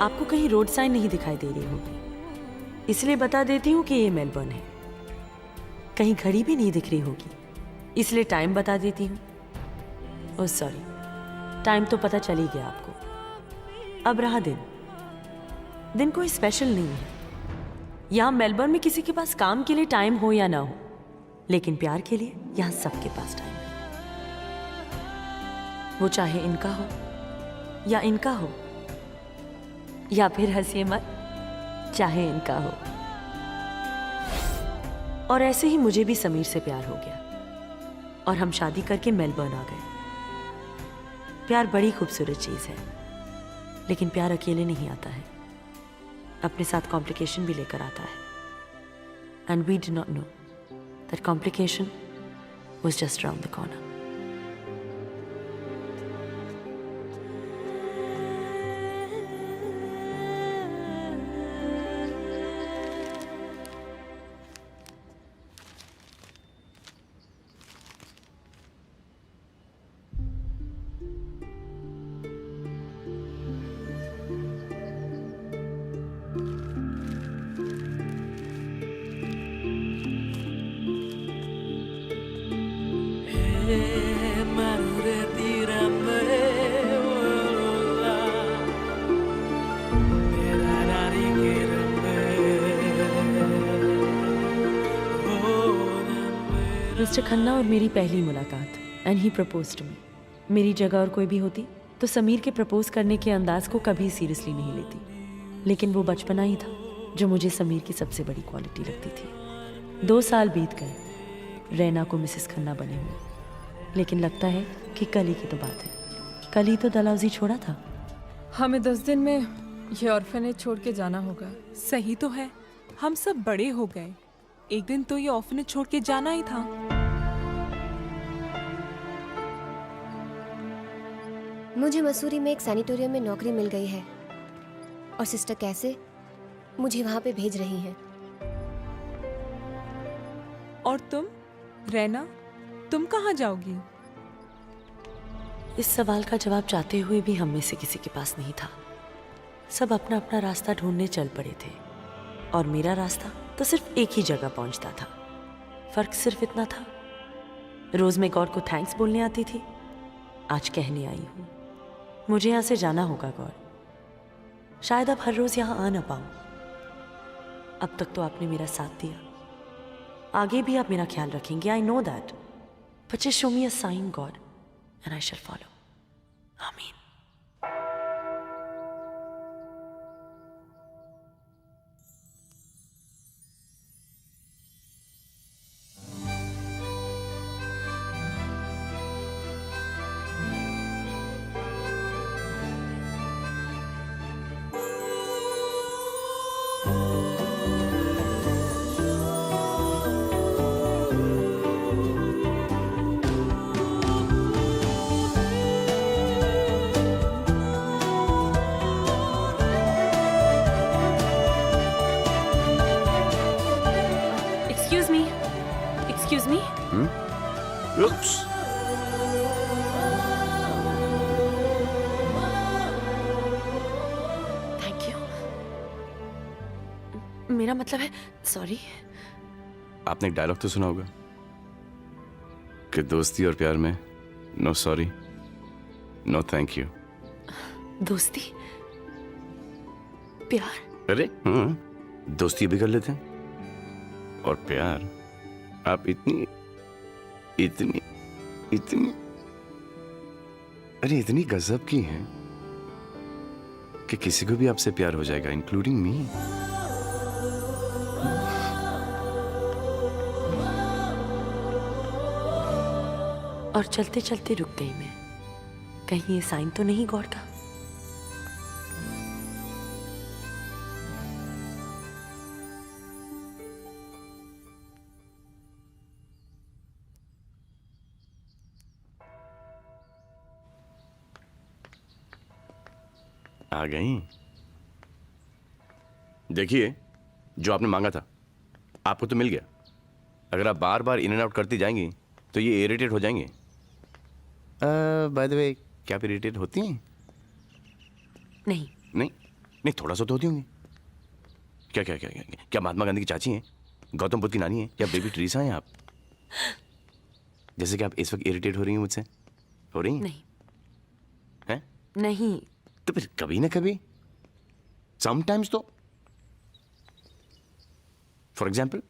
आपको कहीं road sign नहीं दिखाई दे रही होगी, इसलिए बता देती हूँ कि ये मेलबर्न है। कहीं घड़ी भी नहीं दिख रही होगी, इसलिए टाइम बता देती हूँ। ओह सॉरी, टाइम तो पता चल ही गया आपको। अब रहा दिन। दिन कोई स्पेशल नहीं है। यहाँ मेलबर्न में किसी के पास काम के लिए टाइम हो या ना हो, लेकिन प्यार के लिए यहाँ सबके पास टाइम है। वो चाहे इनका हो या इनका हो, या फिर हंसिए मत, चाहे इनका हो। और ऐसे ही मुझे भी समीर से प्यार हो गया और हम शादी करके मेलबर्न आ गए। प्यार बड़ी खूबसूरत चीज है, लेकिन प्यार अकेले नहीं आता है, अपने साथ कॉम्प्लिकेशन भी लेकर आता है। And we did not know that complication was just around the corner. Mister Khanna और मेरी पहली मुलाकात, and he propose to me. मेरी जगह और कोई भी होती तो समीर के प्रपोज करने के अंदाज को कभी सीरियसली नहीं लेती, लेकिन वो बचपना ही था जो मुझे समीर की सबसे बड़ी क्वालिटी लगती थी। 2 साल बीत गए रैना को मिसेस खन्ना बने हुए, लेकिन लगता है कि कल ही की तो बात है। कल ही तो डलहौजी छोड़ा था। हमें 10 दिन में ये ऑर्फनेज छोड़ के जाना होगा। सही तो है, हम सब बड़े हो गए, एक दिन तो ये ऑर्फनेज छोड़ के जाना ही था। मुझे मसूरी में एक सैनिटोरियम में नौकरी मिल गई है और सिस्टर कैसे मुझे वहां पे भेज रही हैं। और तुम रैना, तुम कहाँ जाओगी? इस सवाल का जवाब चाहते हुए भी हम में से किसी के पास नहीं था। सब अपना अपना रास्ता ढूंढने चल पड़े थे और मेरा रास्ता तो सिर्फ एक ही जगह पहुंचता था। फर्क सिर्फ इतना था, रोज मैं गॉड को थैंक्स बोलने आती थी, आज कहने आई हूं मुझे यहां से जाना होगा गॉड। शायद अब हर रोज यहां आ ना पाऊं। अब तक तो आपने मेरा साथ दिया, आगे भी आप मेरा ख्याल रखेंगे, I know that, but just show me a sign God and I shall follow. आमीन। Excuse me? Oops. Thank you. मेरा मतलब है सॉरी। आपने एक डायलॉग तो सुना होगा कि दोस्ती और प्यार में no sorry no thank you. दोस्ती, प्यार। अरे दोस्ती भी कर लेते हैं, और प्यार आप इतनी इतनी इतनी अरे इतनी गजब की हैं कि किसी को भी आपसे प्यार हो जाएगा, इंक्लूडिंग मी। और चलते चलते रुक गई मैं, कहीं ये साइन तो नहीं गॉड का। आ गई। देखिए, जो आपने मांगा था आपको तो मिल गया। अगर आप बार बार इन एंड आउट करती जाएंगी तो ये इरिटेट हो जाएंगे। बाय द वे, क्या आप इरिटेट होती हैं? नहीं। नहीं? नहीं, थोड़ा सा तो होती होंगी। क्या क्या क्या क्या क्या महात्मा गांधी की चाची हैं, गौतम बुद्ध की नानी हैं, या बेबी टेरेसा हैं आप? जैसे कि आप इस वक्त इरिटेट हो रही हैं मुझसे, हो रही हैं? नहीं हैं? नहीं, तो फिर कभी ना कभी, समटाइम्स तो, फॉर एग्जाम्पल,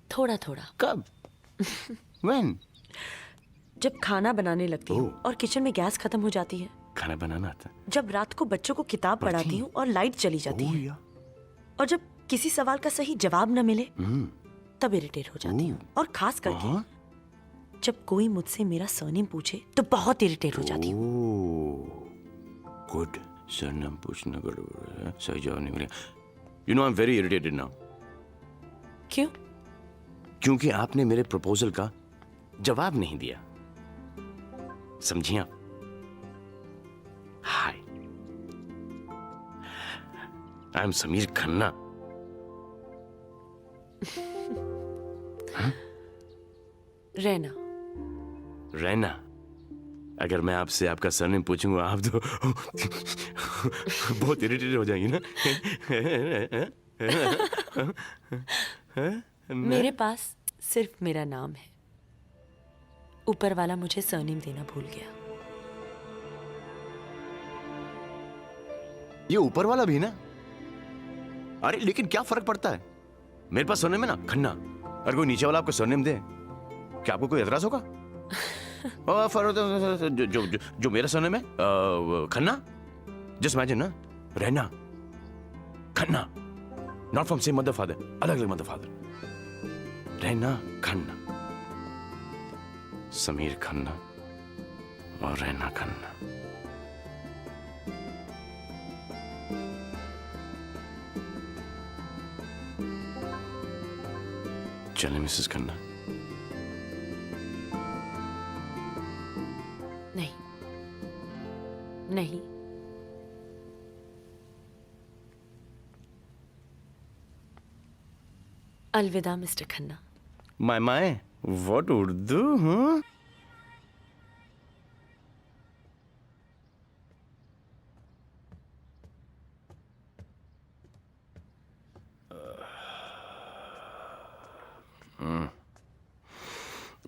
थोड़ा थोड़ा। कब? When? जब खाना बनाने लगती हूँ ओह। और किचन में गैस खत्म हो जाती है, खाना बनाना आता है? जब रात को बच्चों को किताब पढ़ाती हूँ और लाइट चली जाती ओह है, या। और जब किसी सवाल का सही जवाब न मिले तब इरिटेट हो जाती हूँ। और खास करके हाँ? जब कोई मुझसे मेरा सरनेम पूछे तो बहुत इरिटेट हो जाती हूँ। गुड, सरनेम पूछना गड़बड़ है, सही जवाब नहीं मिलेगा। You know I am very irritated now. क्यों? क्योंकि आपने मेरे प्रपोजल का जवाब नहीं दिया, समझी आप? हाय, आई एम समीर खन्ना। रहना। रैना। अगर मैं आपसे आपका सरनेम पूछूंगा आप तो बहुत इरिटेट हो जाएंगी ना। मेरे पास सिर्फ मेरा नाम है, ऊपर वाला मुझे सरनेम देना भूल गया। ये ऊपर वाला भी ना। अरे लेकिन क्या फर्क पड़ता है, मेरे पास सरनेम है ना, खन्ना। अगर कोई नीचे वाला आपको सरनेम दे, क्या आपको कोई एतराज होगा? जो मेरा सरनेम है खन्ना, जस्ट इमेजिन ना, रहना Khanna, not from same mother father, अलग अलग मदर फादर। रहना खन्ना, समीर खन्ना और रहना खन्ना। चले मिसेस खन्ना। नहीं नहीं, अलविदा mister Khanna. My my, what Urdu? हाँ,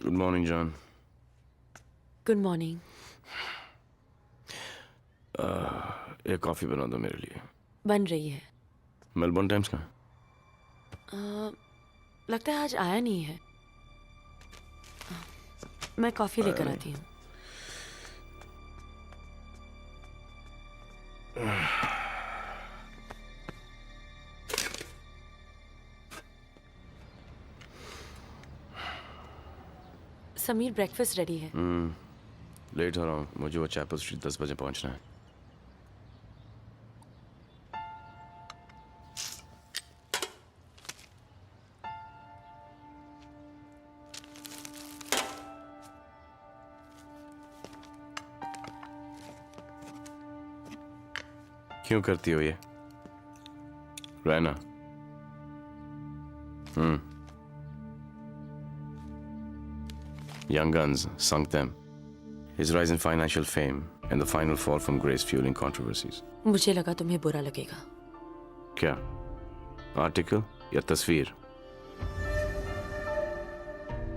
good morning John. Good morning. एक कॉफी बना दो मेरे लिए। बन रही है। मेलबोर्न टाइम्स का? लगता है आज आया नहीं है। मैं कॉफी लेकर आती हूँ। समीर, ब्रेकफास्ट रेडी है। लेट हो रहा हूँ, मुझे वो चैपल स्ट्रीट 10 बजे पहुंचना है। क्यों करती हो ये रहना? Young Guns sunk them. His rise in financial fame and the final fall from grace fueling controversies. मुझे लगा तुम्हें बुरा लगेगा। क्या? आर्टिकल या तस्वीर?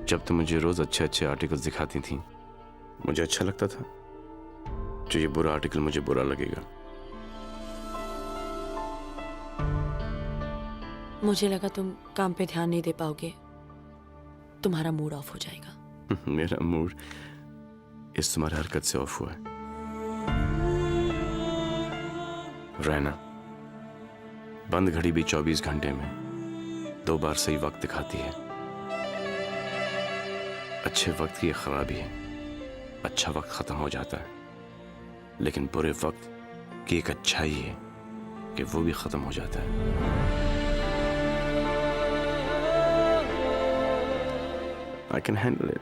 जब तुम मुझे रोज अच्छे अच्छे आर्टिकल्स दिखाती थी, मुझे अच्छा लगता था। जो ये बुरा आर्टिकल मुझे बुरा लगेगा। मुझे लगा तुम काम पे ध्यान नहीं दे पाओगे, तुम्हारा मूड ऑफ हो जाएगा। मेरा मूड इस तुम्हारी हरकत से ऑफ हुआ है। रहना, बंद घड़ी भी 24 घंटे में 2 बार सही वक्त दिखाती है। अच्छे वक्त की खराबी है, अच्छा वक्त खत्म हो जाता है, लेकिन बुरे वक्त की एक अच्छाई है कि वो भी खत्म हो जाता है। I can handle it.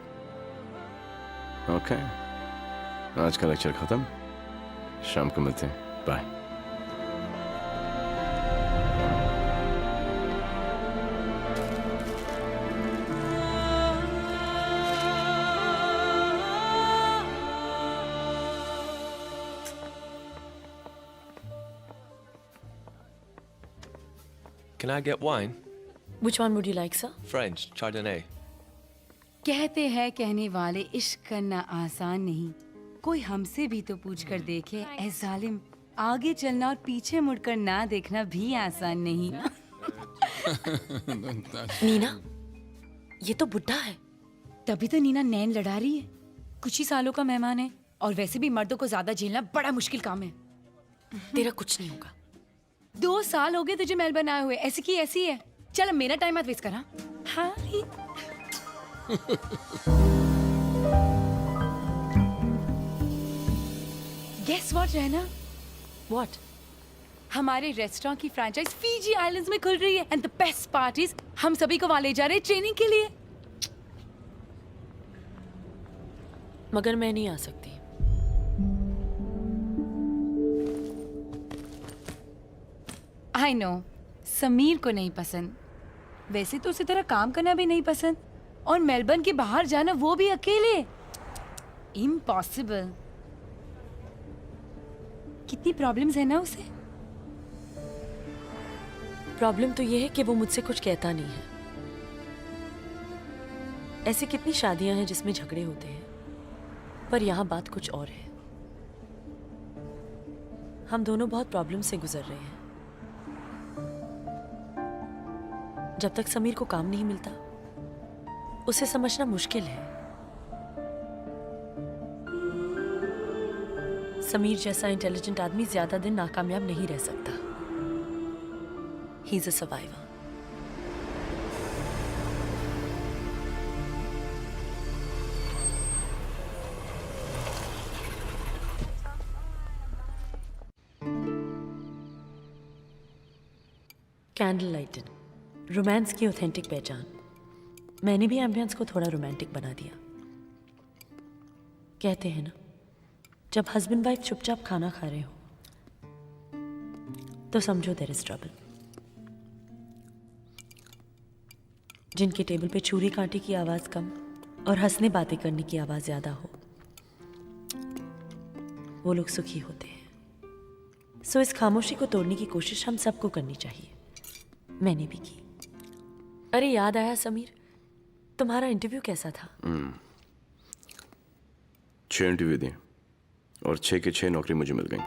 Okay. आज का लेक्चर खत्म, शाम को मिलते हैं। Bye. Can I get wine? Which one would you like, sir? French, Chardonnay. कहते हैं कहने वाले इश्क करना आसान नहीं, कोई हमसे भी तो पूछ कर देखे ऐ जालिम, आगे चलना और पीछे मुड़कर ना देखना भी आसान नहीं। नीना, ये तो बुड्ढा है। तभी तो नीना नैन लड़ा रही है। कुछ ही सालों का मेहमान है और वैसे भी मर्दों को ज्यादा झेलना बड़ा मुश्किल काम है। तेरा कुछ नहीं होगा। 2 साल हो गए तुझे मेलबर्न आए हुए, ऐसी की ऐसी है। चल अब मेरा टाइम मत वेस्ट करा। हाँ ही। गेस व्हाट रहना? What? हमारे रेस्टोरेंट की फ्रेंचाइज फीजी आइलैंड्स में खुल रही है एंड द बेस्ट पार्टीज हम सभी को वहां ले जा रहे हैं ट्रेनिंग के लिए। मगर मैं नहीं आ सकती। आई नो, समीर को नहीं पसंद, वैसे तो उसे तेरा काम करना भी नहीं पसंद, और मेलबर्न के बाहर जाना वो भी अकेले, इम्पॉसिबल। कितनी प्रॉब्लम्स है ना उसे। प्रॉब्लम तो ये है कि वो मुझसे कुछ कहता नहीं है। ऐसी कितनी शादियां हैं जिसमें झगड़े होते हैं, पर यहाँ बात कुछ और है। हम दोनों बहुत प्रॉब्लम से गुजर रहे हैं। जब तक समीर को काम नहीं मिलता, उसे समझना मुश्किल है। समीर जैसा इंटेलिजेंट आदमी ज्यादा दिन नाकामयाब नहीं रह सकता। He is a survivor. Candle lighted, romance की ऑथेंटिक पहचान। मैंने भी एम्बियंस को थोड़ा रोमांटिक बना दिया। कहते हैं ना, जब हस्बैंड वाइफ चुपचाप खाना खा रहे हो तो समझो देयर इज ट्रबल। जिनके टेबल पे छुरी कांटे की आवाज कम और हंसने बातें करने की आवाज ज्यादा हो, वो लोग सुखी होते हैं। सो इस खामोशी को तोड़ने की कोशिश हम सबको करनी चाहिए। मैंने भी की। अरे याद आया समीर, तुम्हारा इंटरव्यू कैसा था? 6 इंटरव्यू दिए और 6 के 6 नौकरी मुझे मिल गई।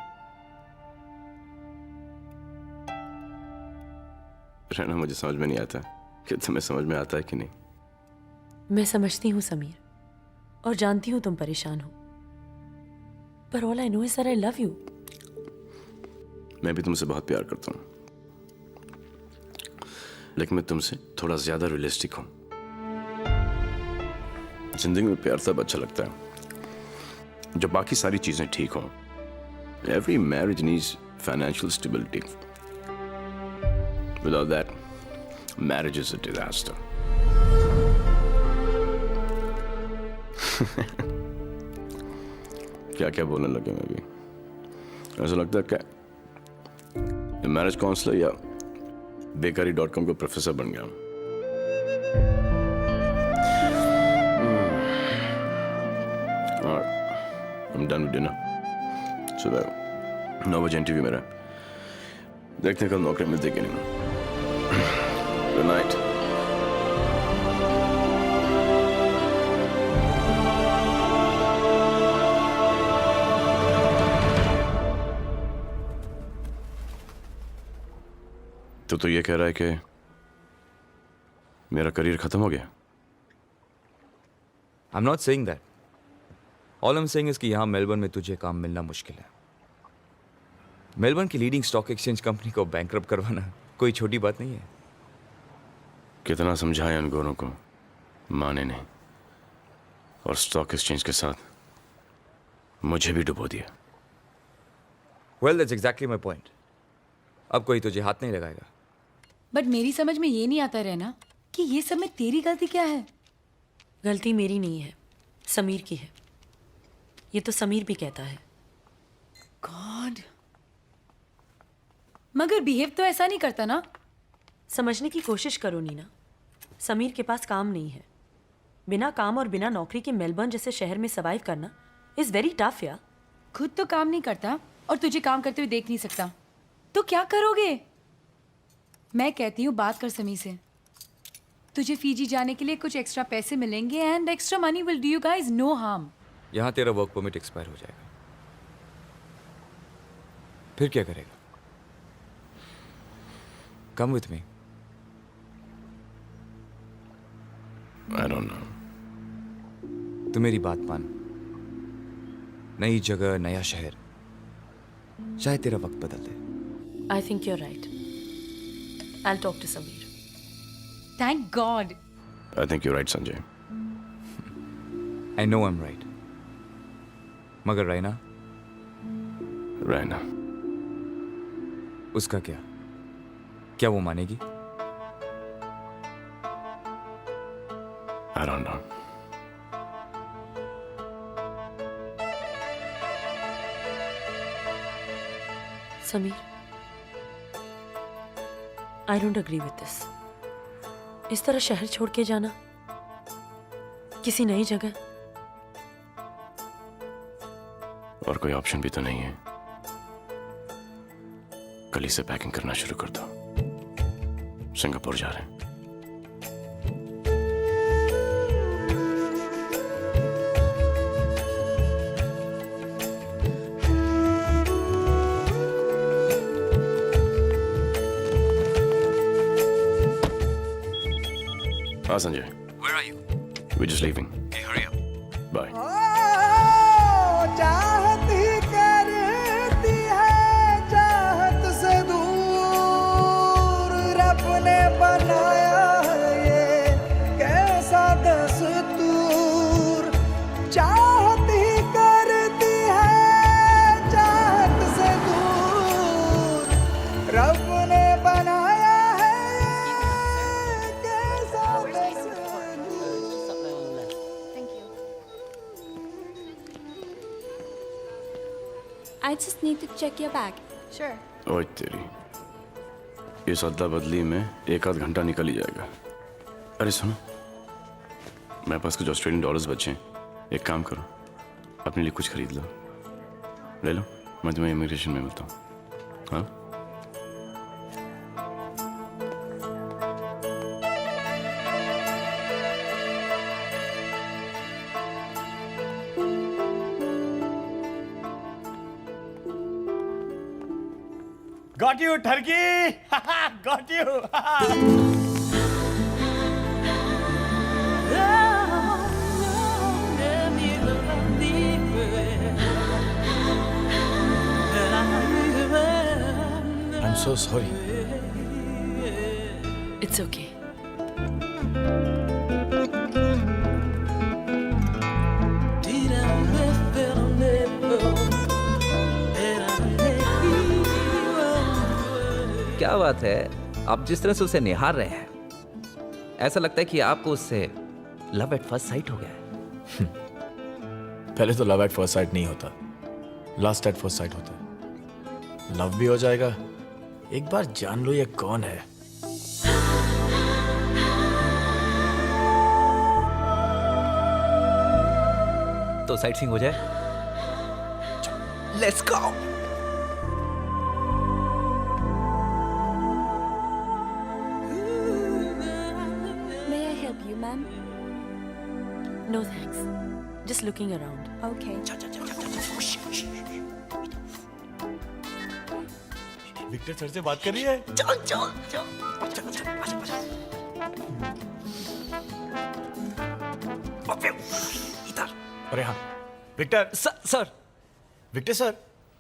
रहना मुझे समझ में नहीं आता कि तुम्हें समझ में आता है कि नहीं। मैं समझती हूँ समीर, और जानती हूँ तुम परेशान हो, पर all I know is that I love you. मैं भी तुमसे बहुत प्यार करता हूँ, लेकिन मैं तुमसे थोड़ा ज्यादा रियलिस्टिक हूँ। जिंदगी में प्यार तब अच्छा लगता है जब बाकी सारी चीजें ठीक हों। Every marriage needs financial stability. Without that marriage is a disaster. क्या क्या बोलने लगे मैं भी। ऐसा लगता है क्या मैरिज काउंसलर या बेकारी.com का प्रोफेसर बन गया। I'm done with dinner. सुबह 9 बजे इंटरव्यू मेरा, देखते हैं कल नौकरी मिलती कि नहीं। Good night. तो ये कह रहा है कि मेरा करियर खत्म हो गया। I'm not saying that. All I'm saying is कि यहाँ मेलबर्न में तुझे काम मिलना मुश्किल है। मेलबर्न की लीडिंग स्टॉक एक्सचेंज कंपनी को बैंकरप्ट करवाना कोई छोटी बात नहीं है। कितना समझाया उन गोरों को, माने नहीं, और स्टॉक एक्सचेंज के साथ मुझे भी डुबो दिया। Well, that's exactly my point. अब कोई तुझे हाथ नहीं लगाएगा। बट मेरी समझ में ये नहीं आता रहना कि ये सब में तेरी गलती क्या है। गलती मेरी नहीं है, समीर की है। ये तो समीर भी कहता है। गॉड, मगर बिहेव तो ऐसा नहीं करता ना। समझने की कोशिश करो नीना, समीर के पास काम नहीं है। बिना काम और बिना नौकरी के मेलबर्न जैसे शहर में सर्वाइव करना इज वेरी टफ यार। खुद तो काम नहीं करता और तुझे काम करते हुए देख नहीं सकता, तो क्या करोगे? मैं कहती हूँ बात कर समी से। तुझे फीजी जाने के लिए कुछ एक्स्ट्रा पैसे मिलेंगे and extra money will do you guys no harm. यहाँ तेरा वर्क परमिट एक्सपायर हो जाएगा, फिर क्या करेगा? Come with me. I don't know. तू मेरी बात मान। नई जगह, नया शहर, चाहे तेरा वक्त बदल दे। I think you're right. I'll talk to Sameer. Thank God. I think you right Sanjay. I know I M right, मगर रायना, रायना, उसका क्या? क्या वो मानेगी? I don't know. Sameer, I don't agree with this. इस तरह शहर छोड़ के जाना, किसी नई जगह। और कोई ऑप्शन भी तो नहीं है। कल ही से पैकिंग करना शुरू कर दो। सिंगापुर जा रहे हैं। हाँ Sanjay. Where are you? We're just leaving. Okay, hurry up. Bye. चाहत ही करती है चाहत से दूर, रब ने बनाया है ये कैसा दस्तूर। चाहत ही करती है चाहत से दूर, रब ने बनाया है ये कैसा दस्तूर। I just need to check your bag. Sure. ओए तेरी, इस अदला बदली में एक आध घंटा निकल ही जाएगा। अरे सुनो, मेरे पास कुछ ऑस्ट्रेलियन डॉलर्स बचे हैं। एक काम करो, अपने लिए कुछ खरीद लो। ले लो, मैं तुम्हें इमिग्रेशन में मिलता हूँ। हाँ? Got you, turkey! Got you! I'm so sorry. It's okay. क्या बात है, आप जिस तरह से उसे निहार रहे हैं, ऐसा लगता है कि आपको उससे लव एट फर्स्ट साइट हो गया है। पहले तो लव एट फर्स्ट साइट नहीं होता, लास्ट एट फर्स्ट साइट होता है। लव भी हो जाएगा, एक बार जान लो ये कौन है। तो साइट सीइंग हो जाए। Let's go. May I help you, ma'am? No thanks. Just looking around. Okay. Victor sir से बात कर रही है। इधर। अरे हाँ, विक्टर सर। विक्टर सर,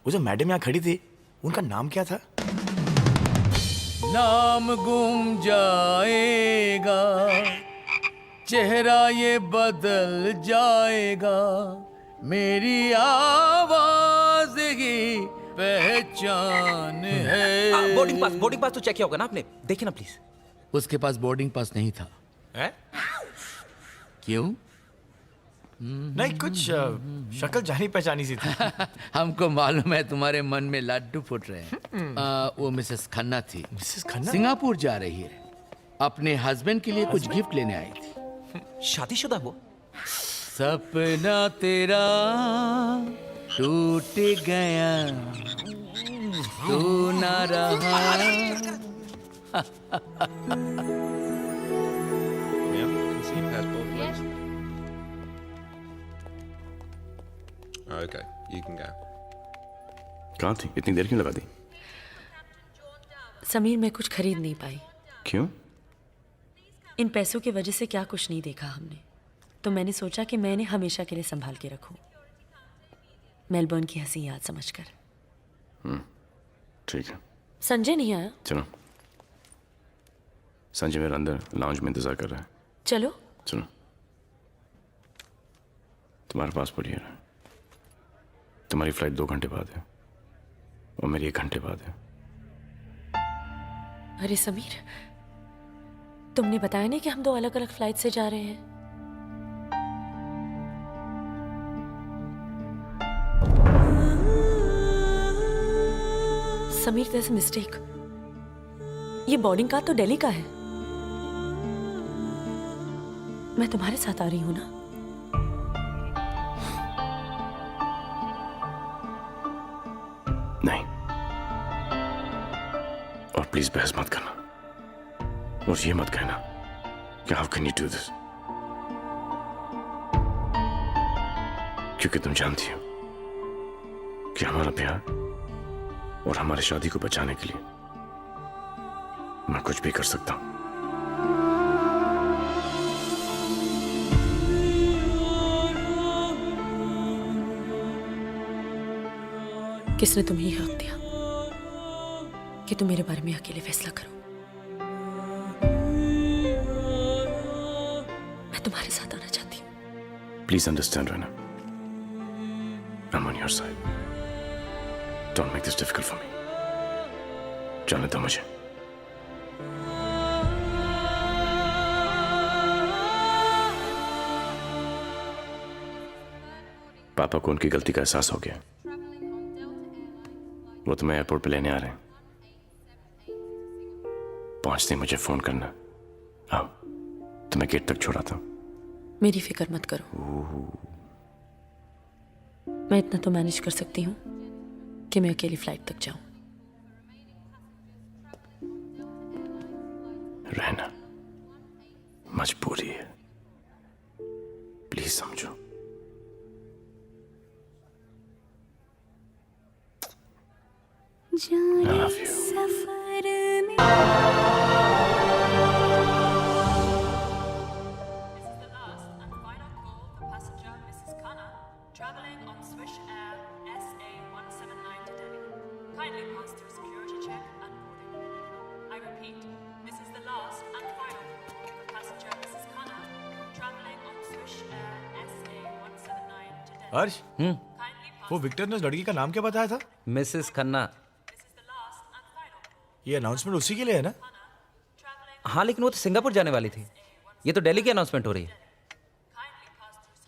वो जो मैडम यहाँ खड़ी थी, उनका नाम क्या था? नाम गुम जाएगा, चेहरा ये बदल जाएगा, मेरी आवाज ही पहचान है। बोर्डिंग पास तो चेक किया होगा ना आपने, देखिए ना प्लीज। उसके पास बोर्डिंग पास नहीं था। है? क्यों? नहीं, कुछ शक्ल जानी पहचानी सी थी। हमको मालूम है तुम्हारे मन में लड्डू फूट रहे हैं। वो मिसेस खन्ना थी। मिसेस खन्ना? सिंगापुर जा रही है, अपने हस्बैंड के लिए कुछ गिफ्ट लेने आई थी। शादीशुदा वो? सपना तेरा टूट गया, तू ना रहा Okay, you can go. कहाँ थी? इतनी देर क्यों लगा दी? समीर, मैं कुछ खरीद नहीं पाई। क्यों? इन पैसों की वजह से क्या कुछ नहीं देखा हमने, तो मैंने सोचा कि मैं इन्हें हमेशा के लिए संभाल के रखूं, मेलबर्न की हंसी याद समझकर। ठीक है, संजय नहीं आया? चलो। संजय मेरा अंदर लाउंज में इंतजार कर रहा है। चलो। सुनो, तुम्हारा पासपोर्ट ये रहा। तुम्हारी फ्लाइट 2 घंटे बाद है और मेरी 1 घंटे बाद है। अरे समीर, तुमने बताया नहीं कि हम 2 अलग अलग फ्लाइट से जा रहे हैं? Sameer, there's a mistake. ये बोर्डिंग कार्ड तो दिल्ली का है। मैं तुम्हारे साथ आ रही हूं ना? नहीं, और प्लीज बहस मत करना और ये मत कहना कि how can you do this, क्योंकि तुम जानती हो कि हमारा प्यार और हमारी शादी को बचाने के लिए मैं कुछ भी कर सकता हूं। किसने तुम्हें यह हक दिया कि तुम मेरे बारे में अकेले फैसला करो? मैं तुम्हारे साथ आना चाहती हूँ। Please understand Raina, I am on your side. Don't make this difficult for me. जाने दो मुझे। पापा को उनकी गलती का एहसास हो गया। वो तुम्हें एयरपोर्ट पे लेने आ रहे हैं। पहुंचते ही मुझे फोन करना। आओ, तुम्हें गेट तक छोड़ाता हूं। मेरी फिक्र मत करो, मैं इतना तो मैनेज कर सकती हूँ कि मैं अकेली फ्लाइट तक जाऊं। रहना मजबूरी है, प्लीज समझो। I love you. हर्ष, वो विक्टर ने उस लड़की का नाम क्या बताया था? मिसेस खन्ना। ये अनाउंसमेंट उसी के लिए है ना? हाँ, लेकिन वो तो सिंगापुर जाने वाली थी। ये तो दिल्ली की अनाउंसमेंट हो रही है।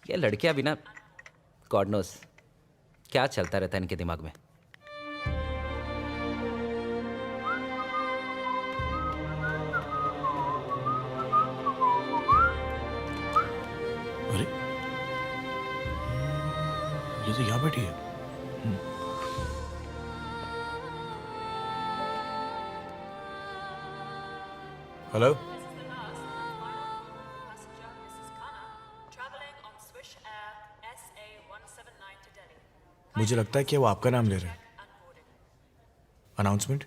ये लड़कियां बिना गॉड नोस क्या चलता रहता है इनके दिमाग में। अरे, ये तो यहाँ बैठी है। हेलो, मुझे लगता है कि वो आपका नाम ले रहे हैं। अनाउंसमेंट।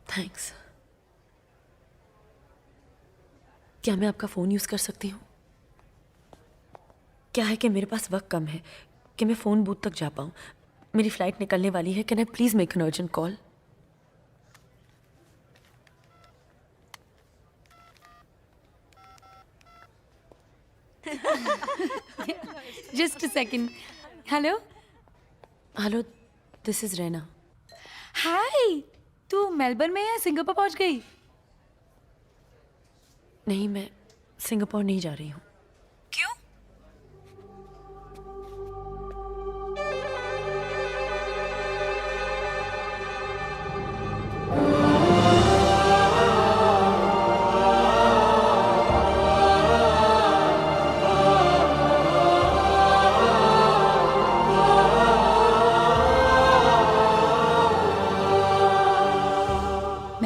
थैंक्स। क्या मैं आपका फोन यूज कर सकती हूँ? क्या है कि मेरे पास वक्त कम है कि मैं फोन बूथ तक जा पाऊँ। मेरी फ्लाइट निकलने वाली है। Can I please make an urgent call? Just a second. Hello hello, this is Raina. Hi, तू मेलबर्न में या सिंगापुर पहुंच गई? नहीं, मैं सिंगापुर नहीं जा रही हूँ। क्यों?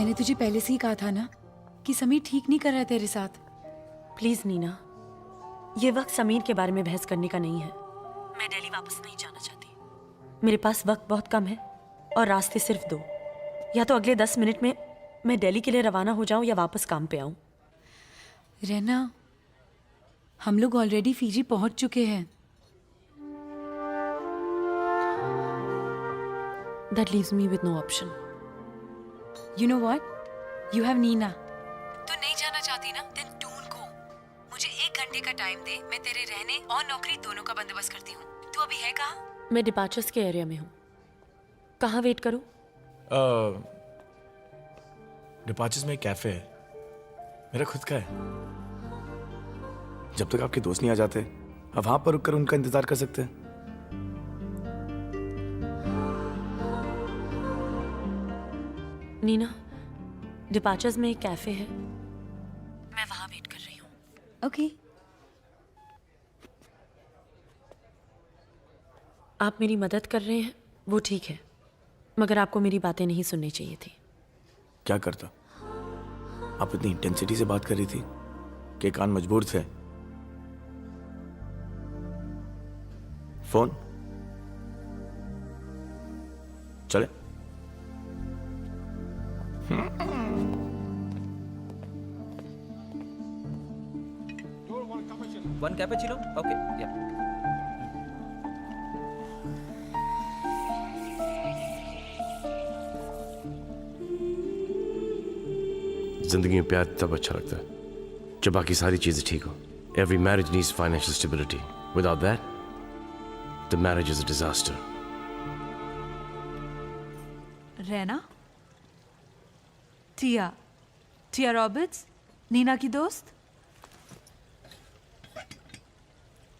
मैंने तुझे पहले से ही कहा था ना कि समीर ठीक नहीं कर रहा है तेरे साथ। प्लीज नीना, ये वक्त समीर के बारे में बहस करने का नहीं है। मैं दिल्ली वापस नहीं जाना चाहती। मेरे पास वक्त बहुत कम है और रास्ते सिर्फ 2। या तो अगले 10 मिनट में मैं दिल्ली के लिए रवाना हो जाऊं या वापस काम पे आऊं। रहना, हम लोग ऑलरेडी फीजी पहुंच चुके हैं। That leaves me with no option. You know what? You have Nina. तू नहीं जाना चाहती ना? Then don't go. मुझे 1 घंटे का टाइम दे, मैं तेरे रहने और नौकरी दोनों का बंदोबस्त करती हूँ। तू अभी है कहाँ? मैं डिपार्चर्स के एरिया में हूँ। कहाँ वेट करूँ? डिपार्चर्स में एक कैफे है, मेरा खुद का है। जब तक आपके दोस्त नहीं आ जाते, आप वहां पर रुककर उनका इंतजार कर सकते हैं। नीना, डिपार्चर्स में एक कैफे है, मैं वहां वेट कर रही हूँ। ओके। आप मेरी मदद कर रहे हैं वो ठीक है, मगर आपको मेरी बातें नहीं सुननी चाहिए थी। क्या करता? आप इतनी इंटेंसिटी से बात कर रही थी कि कान मजबूर थे। फोन चले? One cappuccino? Okay, yeah. जिंदगी में प्यार तब अच्छा लगता है जब बाकी सारी चीजें ठीक हो। Every marriage needs financial stability. Without that, the marriage is a disaster. रहना, टिया रॉबर्ट्स, नीना की दोस्त।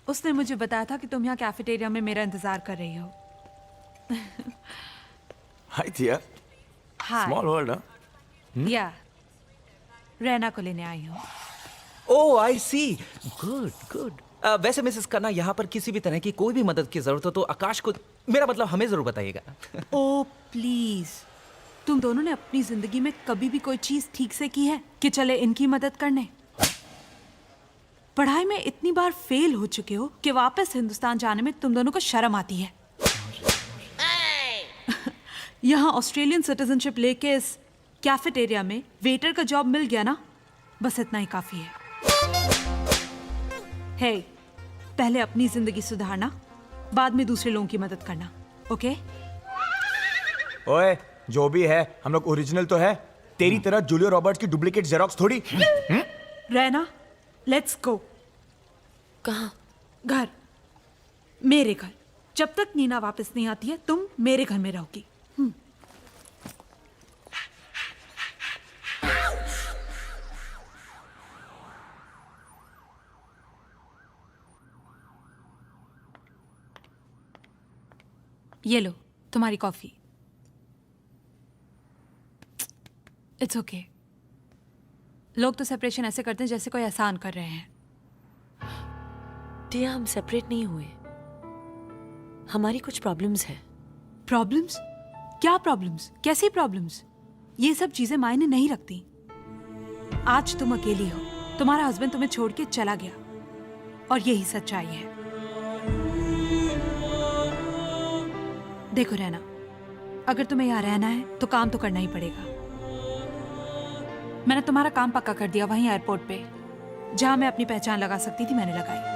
उसने मुझे बताया था कि तुम यहाँ कैफेटेरिया में मेरा इंतजार कर रही हो। हाय टिया। हाय। स्मॉल वर्ल्ड, हाँ? या रहना को लेने आई हूँ। ओह आई सी, गुड गुड। वैसे मिसेस खन्ना, यहाँ पर किसी भी तरह की कोई भी मदद की जरूरत हो तो आकाश को, मेरा मतलब हमें जरूर बताइएगा। ओ प्लीज, तुम दोनों ने अपनी जिंदगी में कभी भी कोई चीज ठीक से की है कि चले इनकी मदद करने? पढ़ाई में इतनी बार फेल हो चुके हो कि वापस हिंदुस्तान जाने में तुम दोनों को शर्म आती है। यहाँ ऑस्ट्रेलियन सिटीजनशिप लेके इस कैफेटेरिया में वेटर का जॉब मिल गया ना, बस इतना ही काफी है। हे, पहले अपनी जिंदगी सुधारना, बाद में दूसरे लोगों की मदद करना, ओके? ओए, जो भी है हम लोग ओरिजिनल तो है, तेरी तरह जूलिया रॉबर्ट्स की डुप्लीकेट जेरोक्स थोड़ी। रहना, लेट्स गो। कहाँ? घर, मेरे घर। जब तक नीना वापस नहीं आती है तुम मेरे घर में रहोगी। ये लो तुम्हारी कॉफी। It's okay. लोग तो सेपरेशन ऐसे करते हैं जैसे कोई एहसान कर रहे हैं। टिया, हम सेपरेट नहीं हुए, हमारी कुछ प्रॉब्लम्स हैं। प्रॉब्लम्स? क्या प्रॉब्लम्स? कैसी प्रॉब्लम्स? ये सब चीजें मायने नहीं रखती। आज तुम अकेली हो, तुम्हारा हस्बैंड तुम्हें छोड़ के चला गया और यही सच्चाई है। देखो रहना, अगर तुम्हें यहाँ रहना है तो काम तो करना ही पड़ेगा। मैंने तुम्हारा काम पक्का कर दिया वहीं एयरपोर्ट पे, जहां मैं अपनी पहचान लगा सकती थी मैंने लगाई।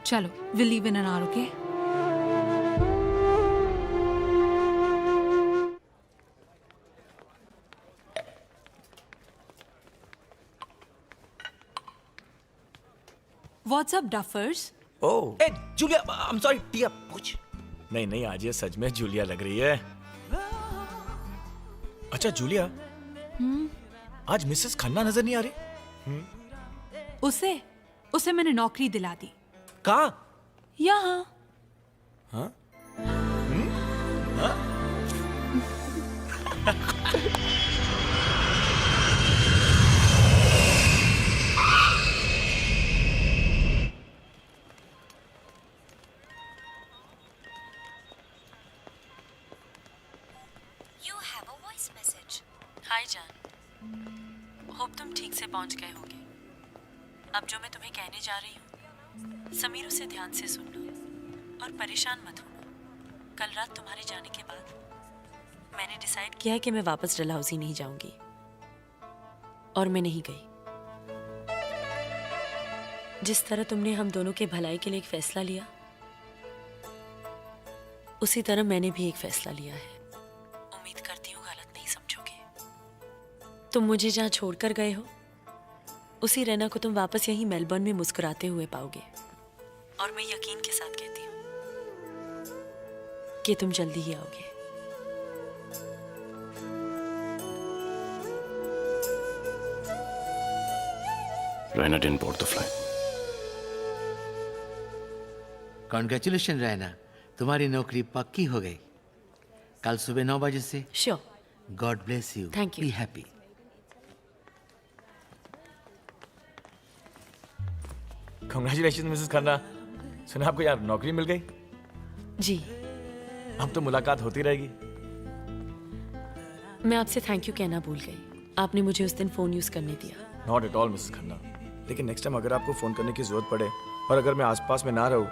चलो, we'll leave in an hour, okay? What's up, duffers? Oh, hey Julia, I am sorry Tia, पूछ। नहीं, आज ये सच में जूलिया लग रही है। अच्छा जूलिया, आज मिसेस खन्ना नजर नहीं आ रही? उसे मैंने नौकरी दिला दी। कहाँ? यहाँ। हाँ? हाय जान, होप तुम ठीक से पहुंच गए होगे। अब जो मैं तुम्हें कहने जा रही हूँ, समीर उसे ध्यान से सुन लो और परेशान मत होना। कल रात तुम्हारे जाने के बाद मैंने डिसाइड किया है कि मैं वापस डलहौजी नहीं जाऊंगी, और मैं नहीं गई। जिस तरह तुमने हम दोनों के भलाई के लिए एक फैसला लिया, उसी तरह मैंने भी एक फैसला लिया है। उम्मीद करती हूँ गलत नहीं समझोगे। तुम मुझे जहाँ छोड़कर गए हो, उसी रैना को तुम वापस यहीं मेलबर्न में मुस्कुराते हुए पाओगे। और मैं यकीन के साथ कहती हूँ कि तुम जल्दी ही आओगे। Raina didn't board the flight. Congratulation Raina, तुम्हारी नौकरी पक्की हो गई। कल सुबह 9 बजे से। Sure. God bless you. Thank you. Be happy. Congratulations, Mrs Khanna. सुना आपको यार नौकरी मिल गई? जी। अब तो मुलाकात होती रहेगी। मैं आपसे थैंक यू कहना भूल गई। आपने मुझे उस दिन फोन यूज करने दिया। Not at all Mrs Khanna. लेकिन नेक्स्ट टाइम अगर आपको फोन करने की जरूरत पड़े और अगर मैं आसपास में ना रहूं,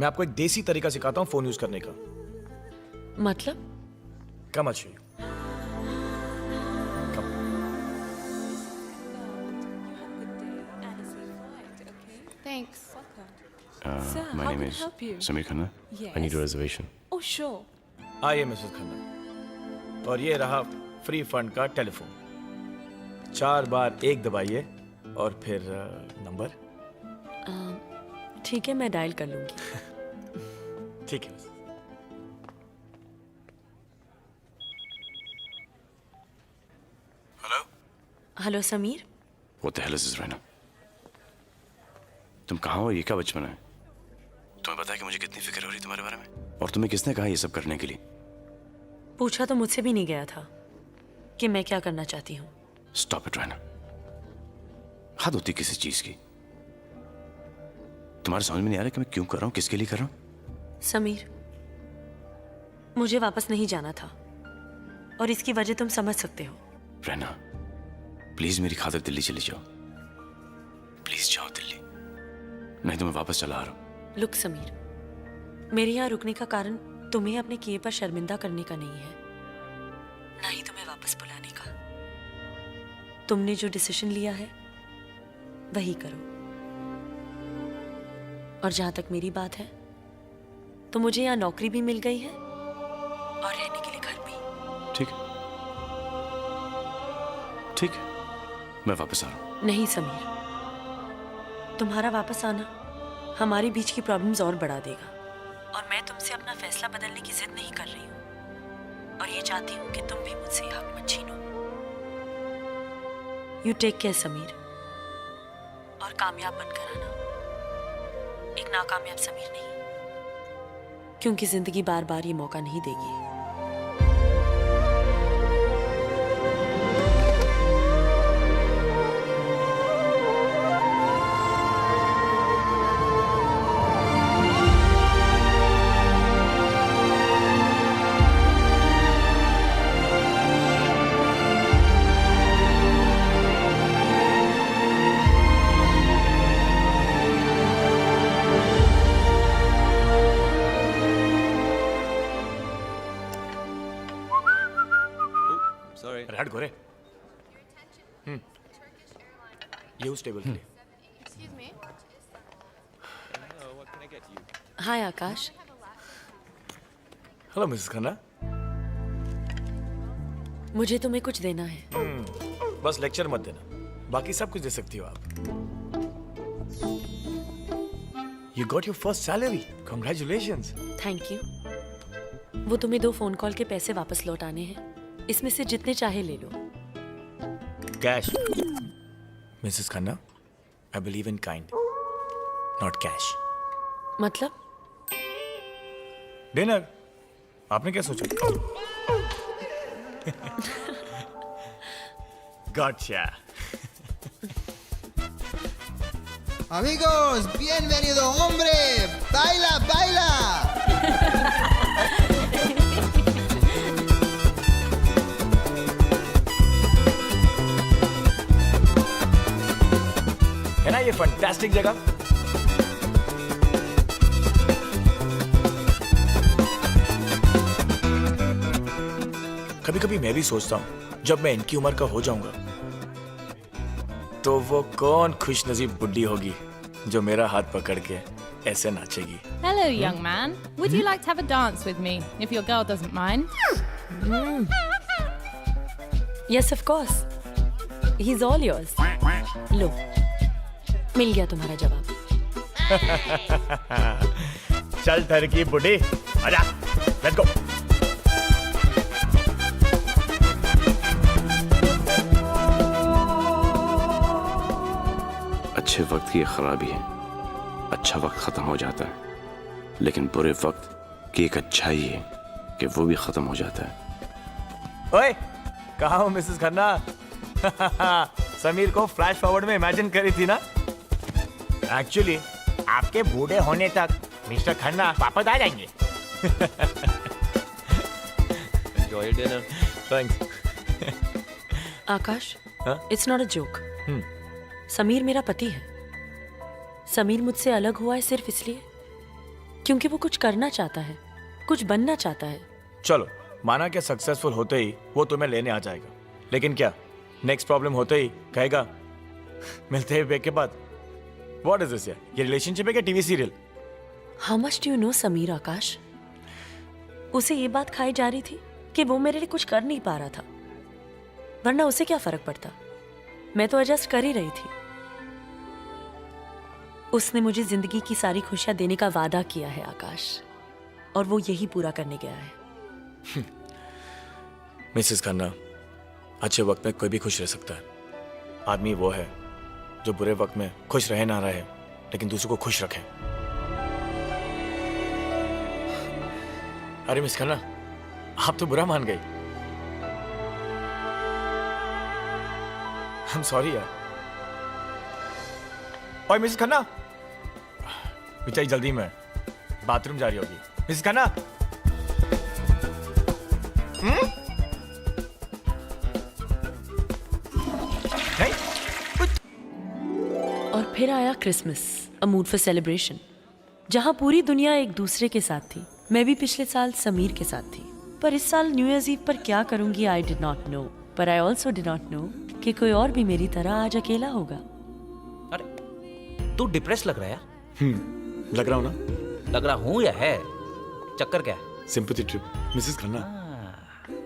मैं आपको एक देसी तरीका सिखाता हूँ फोन यूज करने का। मतलब? कम अच्छी। Thanks. Sir, My how name can I is help you? Samir Khanna. Yes. I need a reservation. Oh, sure. आइए मिसेस खन्ना। और ये रहा फ्री फंड का टेलीफोन। 4 बार 1 दबाइए और फिर नंबर। ठीक है, मैं डायल कर लूंगी। ठीक है। Hello. Hello Sameer. What the hell is this, Raina? तुम कहाँ हो? ये क्या बचपन है? तुम्हें पता है कि मुझे कितनी फिक्र हो रही तुम्हारे बारे में? और तुम्हें किसने कहा ये सब करने के लिए? पूछा तो मुझसे भी नहीं गया था कि मैं क्या करना चाहती हूँ। Stop it, Raina. हद होती किसी चीज की। तुम्हारे समझ में नहीं आ रहा कि मैं क्यों कर रहा हूँ, किसके लिए कर रहा हूँ? समीर, मुझे वापस नहीं जाना था और इसकी वजह तुम समझ सकते हो। रहना, प्लीज मेरी खातिर दिल्ली चली जाओ। प्लीज जाओ दिल्ली, नहीं तो मैं वापस चला आ रहा हूँ। लुक समीर, मेरे यहाँ रुकने का कारण तुम्हें अपने किए पर शर्मिंदा करने का नहीं है, ना ही तुम्हें वापस बुलाने का। तुमने जो डिसीजन लिया है वही करो। और जहां तक मेरी बात है, तो मुझे यहाँ नौकरी भी मिल गई है और रहने के लिए घर भी। ठीक है, ठीक है, मैं वापस आ रहा हूँ। नहीं समीर, तुम्हारा वापस आना हमारे बीच की प्रॉब्लम्स और बढ़ा देगा। और मैं तुमसे अपना फैसला बदलने की जिद नहीं कर रही हूँ, और ये चाहती हूँ कि तुम भी मुझसे ये हक मत छीनो। यू टेक केयर समीर, और कामयाब बनकर आना, एक नाकामयाब समीर नहीं, क्योंकि जिंदगी बार बार ये मौका नहीं देगी। हट गोरे। ये उस टेबल के लिए। Hi Akash. Hello Mrs Khanna. मुझे तुम्हें कुछ देना है। बस लेक्चर मत देना, बाकी सब कुछ दे सकती हो आप। You got your first salary. Congratulations. Thank you. वो तुम्हें 2 फोन कॉल के पैसे वापस लौटाने हैं, इसमें से जितने चाहे ले लो। Cash. Mrs. Khanna, I believe in kind, not cash. मतलब? डिनर। आपने क्या सोचा? Gotcha. Amigos, bienvenido, hombre. Baila, baila. Fantastic जगह। कभी कभी मैं भी सोचता हूँ जब मैं इनकी उम्र का हो जाऊंगा तो वो कौन खुशनसीब बुड्ढी होगी जो मेरा हाथ पकड़ के ऐसे नाचेगी। Hello, young man. Would you like to have a dance with me, if your girl doesn't mind? Yes of course, he is all yours. लो, मिल गया तुम्हारा जवाब। चल ठरकी बुड्ढी, आजा, लेट्स गो। अच्छे वक्त की एक खराबी है, अच्छा वक्त खत्म हो जाता है, लेकिन बुरे वक्त की एक अच्छाई है कि वो भी खत्म हो जाता है। ओए, कहाँ हो मिसेस खन्ना? समीर को फ्लैश फॉरवर्ड में इमेजिन करी थी ना। एक्चुअली आपके बूढ़े होने तक मिस्टर खन्ना वापस आ जाएंगे। Enjoy your dinner. थैंक्स। आकाश, हाँ? It's not a joke. Sameer मेरा पति है। समीर मुझसे अलग हुआ है सिर्फ इसलिए क्योंकि वो कुछ करना चाहता है, कुछ बनना चाहता है। चलो, माना कि सक्सेसफुल होते ही वो तुम्हें लेने आ जाएगा, लेकिन क्या नेक्स्ट प्रॉब्लम होते ही कहेगा मिलते ही ब्रेक के बाद व्हाट इज दिस यार, ये रिलेशनशिप है क्या TV serial? How much do you know Sameer Akash? उसे ये बात खाई जा रही थी कि वो मेरे लिए कुछ कर नहीं पा रहा था, वरना उसे क्या फर्क पड़ता, मैं तो एडजस्ट कर ही रही थी। उसने मुझे जिंदगी की सारी खुशियां देने का वादा किया है आकाश, और वो यही पूरा करने गया है। मिसेस खन्ना, अच्छे वक्त में कोई भी खुश रह सकता है। आदमी वो है जो बुरे वक्त में खुश रहे ना रहे, लेकिन दूसरों को खुश रखे। अरे मिस खन्ना, आप तो बुरा मान गई। I'm sorry यार। ओए मिसेस खन्ना, बेचारी जल्दी में बाथरूम जा रही होगी। मिसेस खन्ना, नहीं? और फिर आया Christmas, a mood for celebration, जहां पूरी दुनिया एक दूसरे के साथ थी। मैं भी पिछले साल समीर के साथ थी, पर इस साल न्यू ईयर्स ईव पर क्या करूंगी आई डिड नॉट नो। पर I also did not know कि कोई और भी मेरी तरह आज अकेला होगा। अरे तू डिप्रेस लग रहा है यार। लग रहा हूँ ना? लग रहा हूँ या है? चक्कर क्या है? Sympathy trip Mrs Khanna.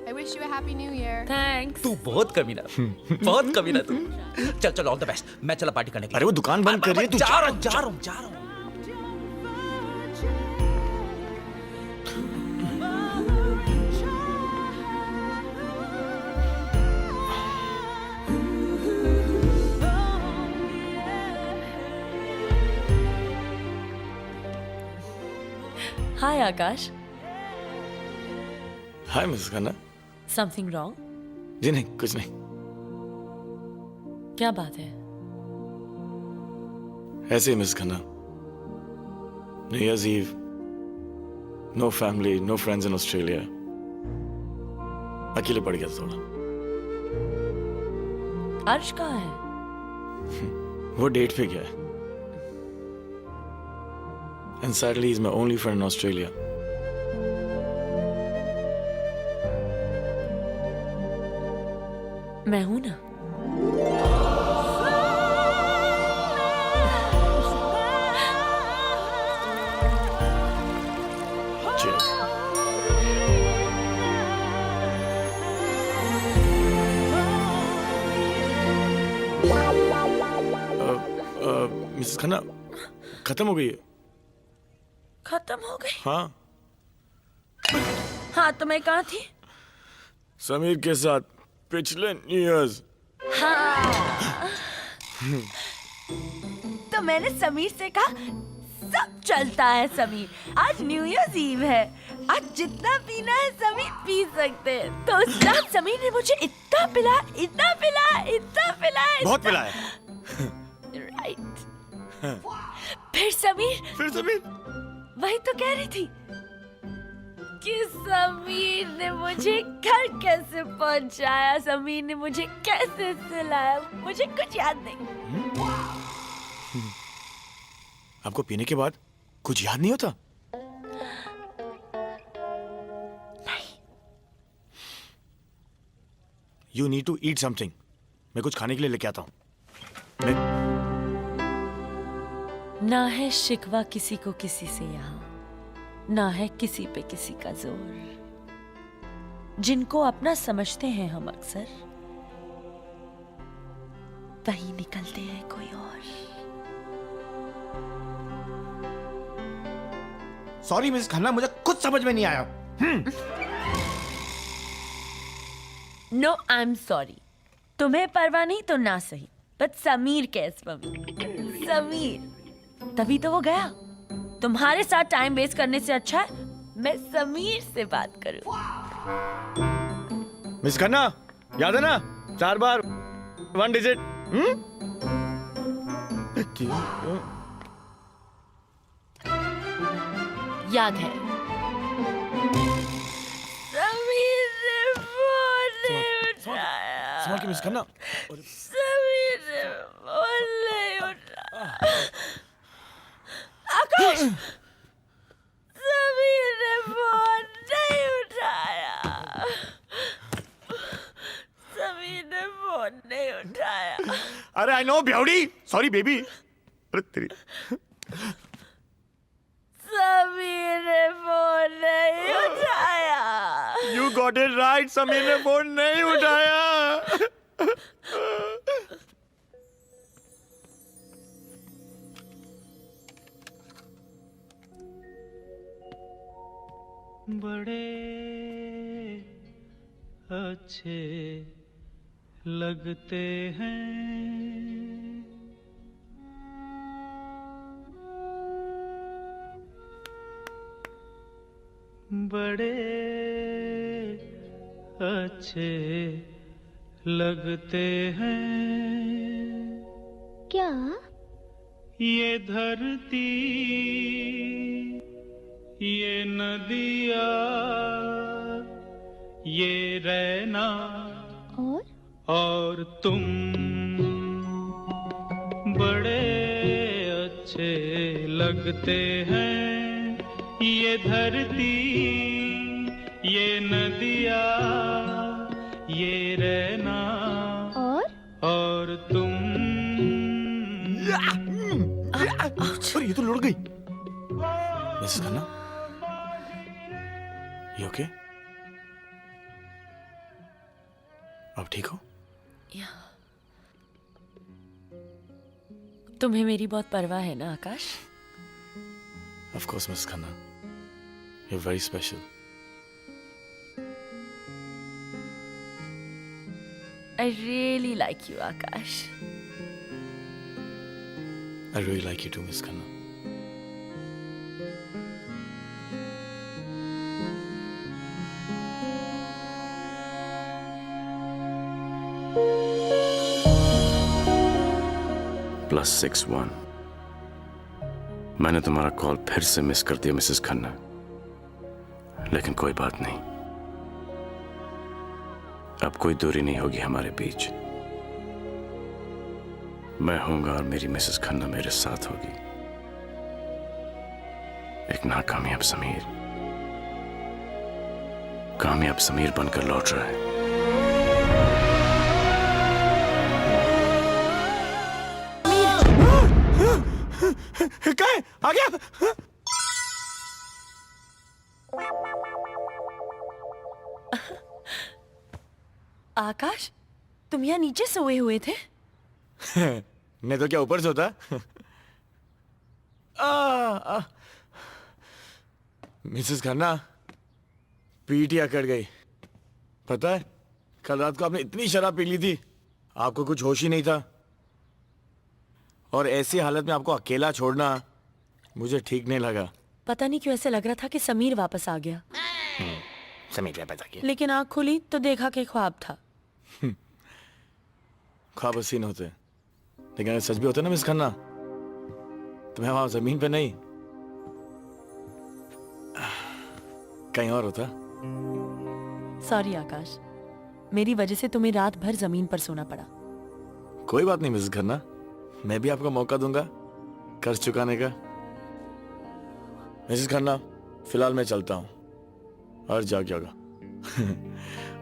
I wish you a happy new year. Thanks. तू बहुत कमीना, बहुत कमीना तू। चल चल, ऑल द बेस्ट। मैं चला पार्टी करने के लिए। अरे वो दुकान बंद कर रही है, तू जा रहा हूँ। Hi Akash. Hi Mrs Khanna. Something wrong? जी नहीं, कुछ नहीं। क्या बात है? ऐसे ही miss Khanna, new year's eve, no family, no friends in Australia, अकेले पड़ गया थोड़ा। अर्श कहाँ है? वो डेट पे गया है, and sadly he's my only friend in Australia. मैं हूं ना। Cheers. मिसेस खन्ना, खत्म हो गई है। खत्म हो गई? हाँ, हाँ तो मैं कहाँ थी? समीर के साथ पिछले न्यू ईयर्स। हाँ। तो मैंने समीर से कहा सब चलता है समीर, आज न्यू ईयर्स ईव है, आज जितना पीना है समीर पी सकते हैं। तो उस रात समीर ने मुझे इतना पिलाया, इतना पिलाया, इतना पिलाया, बहुत पिलाया। राइट। फिर समीर वही तो कह रही थी कि समीर ने मुझे घर कैसे पहुंचाया, समीर ने मुझे कैसे सिलाया, मुझे कुछ याद नहीं। आपको पीने के बाद कुछ याद नहीं होता? You need to eat something. मैं कुछ खाने के लिए लेके आता हूँ। ना है शिकवा किसी को किसी से यहाँ, ना है किसी पे किसी का जोर। जिनको अपना समझते हैं हम अक्सर, वही निकलते हैं कोई और। सॉरी मिस खन्ना, मुझे कुछ समझ में नहीं आया। No I am sorry. तुम्हें परवाह नहीं तो ना सही, बट समीर कैस मम्मी, समीर। तभी तो वो गया। तुम्हारे साथ टाइम वेस्ट करने से अच्छा है मैं समीर से बात करूं। मिस खन्ना, याद है ना 4 बार 1 डिजिट? याद है। समीर ने फोन नहीं उठाया। संभाल के मिस खन्ना। समीर ने फोन नहीं उठाया। आकाश, समीर ने फोन नहीं उठाया। समीर ने फोन नहीं उठाया। अरे आई नो बेवड़ी, सॉरी बेबी। अरे तेरी समीर ने फोन नहीं उठाया। You got it right, Sameer ने फोन नहीं उठाया। बड़े अच्छे लगते हैं बड़े अच्छे लगते हैं क्या? ये धरती, ये नदिया, ये रहना और तुम बड़े अच्छे लगते हैं। ये धरती, ये नदिया, ये रहना और तुम। अरे ये तो लुढ़क गई। मिस खन्ना, ये ओके? अब ठीक हो? तुम्हें मेरी बहुत परवाह है ना आकाश? Of course, Miss Khanna. You're very special. I really like you, Akash. I really like you too, Miss Khanna. +61. मैंने तुम्हारा कॉल फिर से मिस कर दिया मिसेस खन्ना, लेकिन कोई बात नहीं। अब कोई दूरी नहीं होगी हमारे बीच। मैं होऊंगा और मेरी मिसेस खन्ना मेरे साथ होगी। एक नाकामयाब समीर कामयाब समीर बनकर लौट रहा है। क्या है? आ गया? आकाश, तुम यहाँ नीचे सोए हुए थे? नहीं तो क्या ऊपर सोता? मिसेस खन्ना, पीठ ही अकड़ गई। पता है, कल रात को आपने इतनी शराब पी ली थी, आपको कुछ होश ही नहीं था। और ऐसी हालत में आपको अकेला छोड़ना मुझे ठीक नहीं लगा। पता नहीं क्यों ऐसे लग रहा था कि समीर वापस आ गया। समीर वापस आ गया। लेकिन आँख खुली तो देखा कि ख्वाब था। ख्वाब हसीन होते, लेकिन अगर सच भी होते ना मिस खन्ना, तो मैं वहां जमीन पे नहीं कहीं और होता। सॉरी आकाश, मेरी वजह से तुम्हें रात भर जमीन पर सोना पड़ा। कोई बात नहीं मिस खन्ना, मैं भी आपको मौका दूंगा कर्ज चुकाने का। मिसेस खन्ना, फिलहाल मैं चलता हूँ और जाग जागा।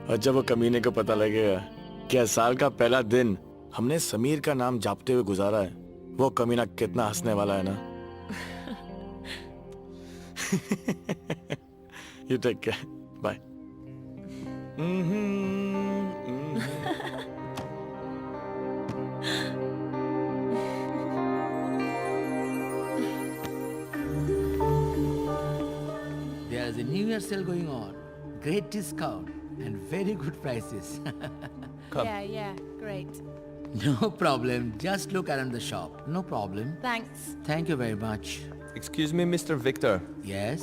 और जब वो कमीने को पता लगेगा कि इस साल का पहला दिन हमने समीर का नाम जापते हुए गुजारा है, वो कमीना कितना हंसने वाला है ना। You take care. Bye. There is a New Year sale going on. Great discount and very good prices. Yeah, great. No problem. Just look around the shop. No problem. Thanks. Thank you very much. Excuse me, Mr. Victor. Yes?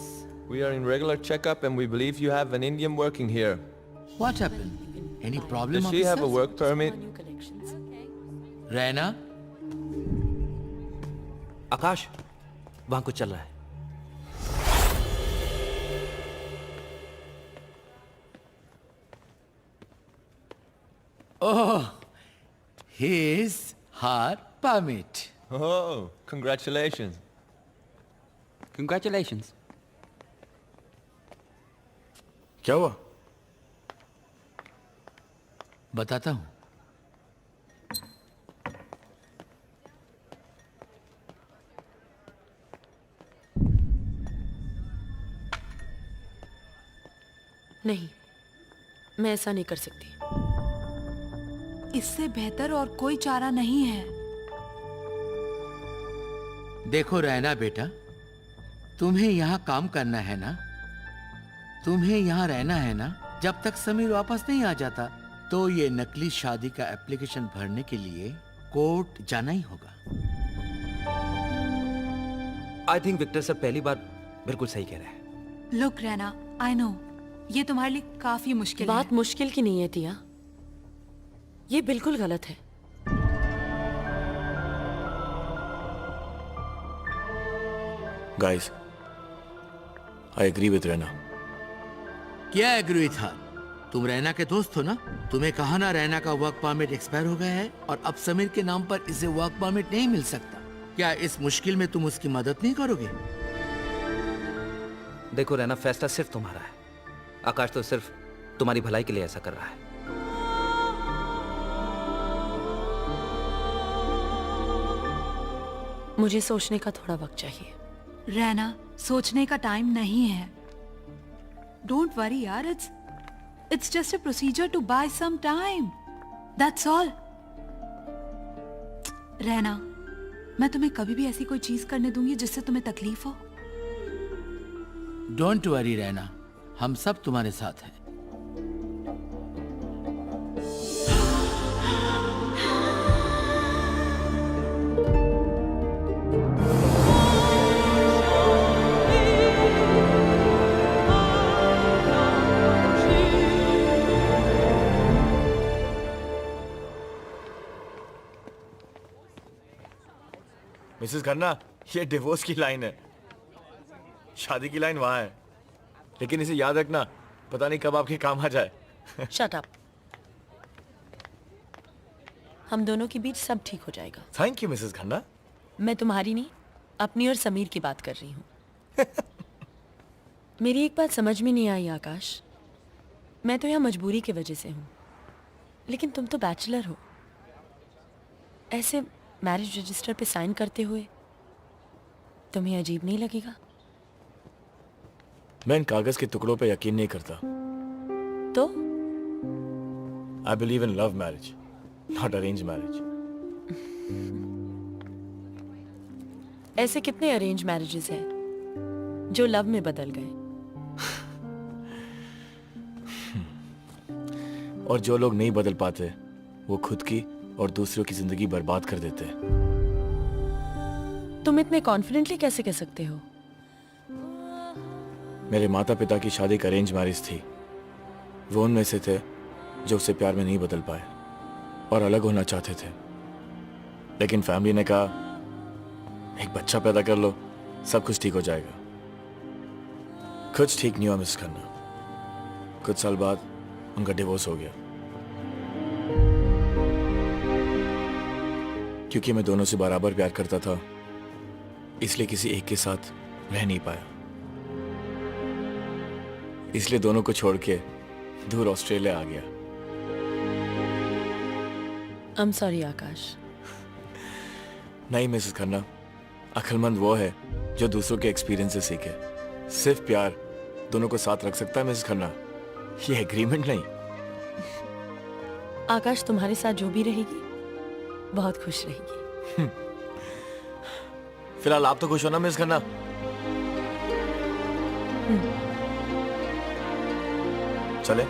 We are in regular checkup and we believe you have an Indian working here. What happened? Any problem? Does she have a work permit? Raina? आकाश, वहां कुछ चल रहा है। Oh, his her permit. Oh, congratulations. Congratulations. क्या हुआ? बताता हूँ। नहीं, मैं ऐसा नहीं कर सकती। इससे बेहतर और कोई चारा नहीं है। देखो रैना बेटा, तुम्हें यहाँ काम करना है ना, तुम्हें यहाँ रहना है ना। जब तक समीर वापस नहीं आ जाता तो ये नकली शादी का एप्लीकेशन भरने के लिए कोर्ट जाना ही होगा। आई थिंक विक्टर सर पहली बार बिल्कुल सही कह रहे हैं। लुक रैना, आई नो ये तुम्हारे लिए काफी मुश्किल बात मुश्किल की नहीं है टिया, ये बिल्कुल गलत है। Guys, I agree with Raina. क्या एग्री था? तुम रैना के दोस्त हो ना? तुम्हें कहा ना रैना का वर्क परमिट एक्सपायर हो गया है और अब समीर के नाम पर इसे वर्क परमिट नहीं मिल सकता। क्या इस मुश्किल में तुम उसकी मदद नहीं करोगे? देखो रैना, फैसला सिर्फ तुम्हारा है। आकाश तो सिर्फ तुम्हारी भलाई के लिए ऐसा कर रहा है। मुझे सोचने का थोड़ा वक्त चाहिए। रैना, सोचने का टाइम नहीं है। डोंट वरी यार, it's just a procedure to buy some time, that's all. Raina, मैं तुम्हें कभी भी ऐसी कोई चीज करने दूंगी जिससे तुम्हें तकलीफ हो। डोंट वरी रैना, हम सब तुम्हारे साथ हैं। मिसेस खन्ना, ये डिवोर्स की लाइन है, शादी की लाइन वहां है। लेकिन इसे याद रखना, पता नहीं कब आपके काम आ जाए। Shut up. हम दोनों के बीच सब ठीक हो जाएगा। Thank you Mrs Khanna. मैं तुम्हारी नहीं, अपनी और समीर की बात कर रही हूँ। मेरी एक बात समझ में नहीं आई आकाश, मैं तो यहाँ मजबूरी की वजह से हूँ, लेकिन तुम तो बैचलर हो। ऐसे मैरिज रजिस्टर पे साइन करते हुए तुम्हें अजीब नहीं लगेगा? मैं इन कागज के टुकड़ों पे यकीन नहीं करता। तो I believe in love marriage, not arrange marriage. ऐसे कितने अरेंज मैरिजेस हैं जो लव में बदल गए? और जो लोग नहीं बदल पाते वो खुद की और दूसरों की जिंदगी बर्बाद कर देते हैं। तुम इतने कॉन्फिडेंटली कैसे कह सकते हो? मेरे माता पिता की शादी एक अरेंज मैरिज थी। वो उनमें से थे जो उससे प्यार में नहीं बदल पाए और अलग होना चाहते थे। लेकिन फैमिली ने कहा, एक बच्चा पैदा कर लो, सब कुछ ठीक हो जाएगा। कुछ ठीक नहीं हुआ मिस खन्ना। कुछ साल बाद उनका डिवोर्स हो गया, क्योंकि मैं दोनों से बराबर प्यार करता था, इसलिए किसी एक के साथ रह नहीं पाया। इसलिए दोनों को छोड़ के दूर ऑस्ट्रेलिया आ गया। आई एम सॉरी आकाश। नहीं मिसेस खन्ना, अक्लमंद वो है जो दूसरों के एक्सपीरियंस से सीखे। सिर्फ प्यार दोनों को साथ रख सकता है मिसेस खन्ना, ये एग्रीमेंट नहीं। आकाश तुम्हारे साथ जो भी रहेगी बहुत खुश रहेगी। फिलहाल आप तो खुश हो ना मिस खन्ना? चले?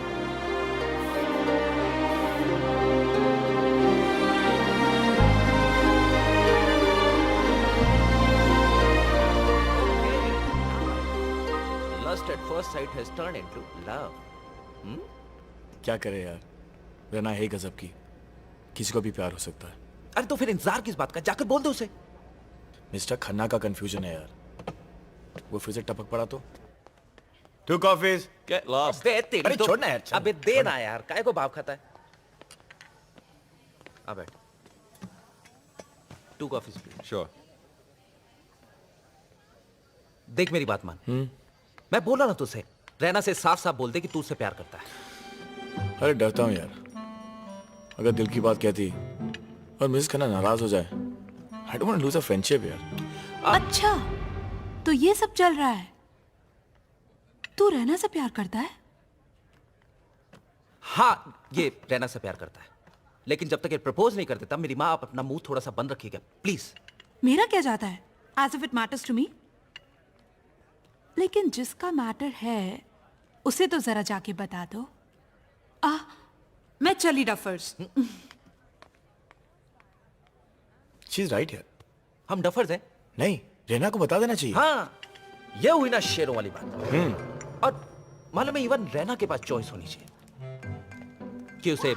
Lust at first sight has turned into love. क्या करे यार, रहना है गजब की, किसी को भी प्यार हो सकता है। अरे तो फिर इंतजार किस बात का, जाकर बोल दो उसे। मिस्टर खन्ना का कंफ्यूजन है यार, वो फिर से टपक पड़ा तो। 2 कॉफीज। Get lost. अबे तेरी अरे तो- छोड़ना यार, चल। अबे दे ना यार, काय को भाव खाता है। आ बैठ। 2 कॉफीज प्लीज। Sure. देख मेरी बात मान। मैं बोला ना तुझसे, रहना से साफ साफ बोल दे कि तू उससे प्यार करता है। अरे डरता हूँ यार, अगर दिल की बात कहती और मिस खन्ना नाराज हो जाए। I don't want to lose a friendship यार। अच्छा, तो ये सब चल रहा है। तू रहना से प्यार करता है? हाँ, ये रहना से प्यार करता है, लेकिन जब तक ये प्रपोज नहीं कर देता, मेरी माँ आप अपना मुंह थोड़ा सा बंद रखिएगा प्लीज। मेरा क्या जाता है? As if it matters to me? लेकिन जिसका मैटर है उसे तो जरा जाके बता दो। मैं चली डफर्स। शी इज राइट यार। हम डफर्स हैं? नहीं, रेना को बता देना चाहिए। हाँ, ये हुई ना शेरों वाली बात। और मालूम है, इवन रैना के पास चॉइस होनी चाहिए कि उसे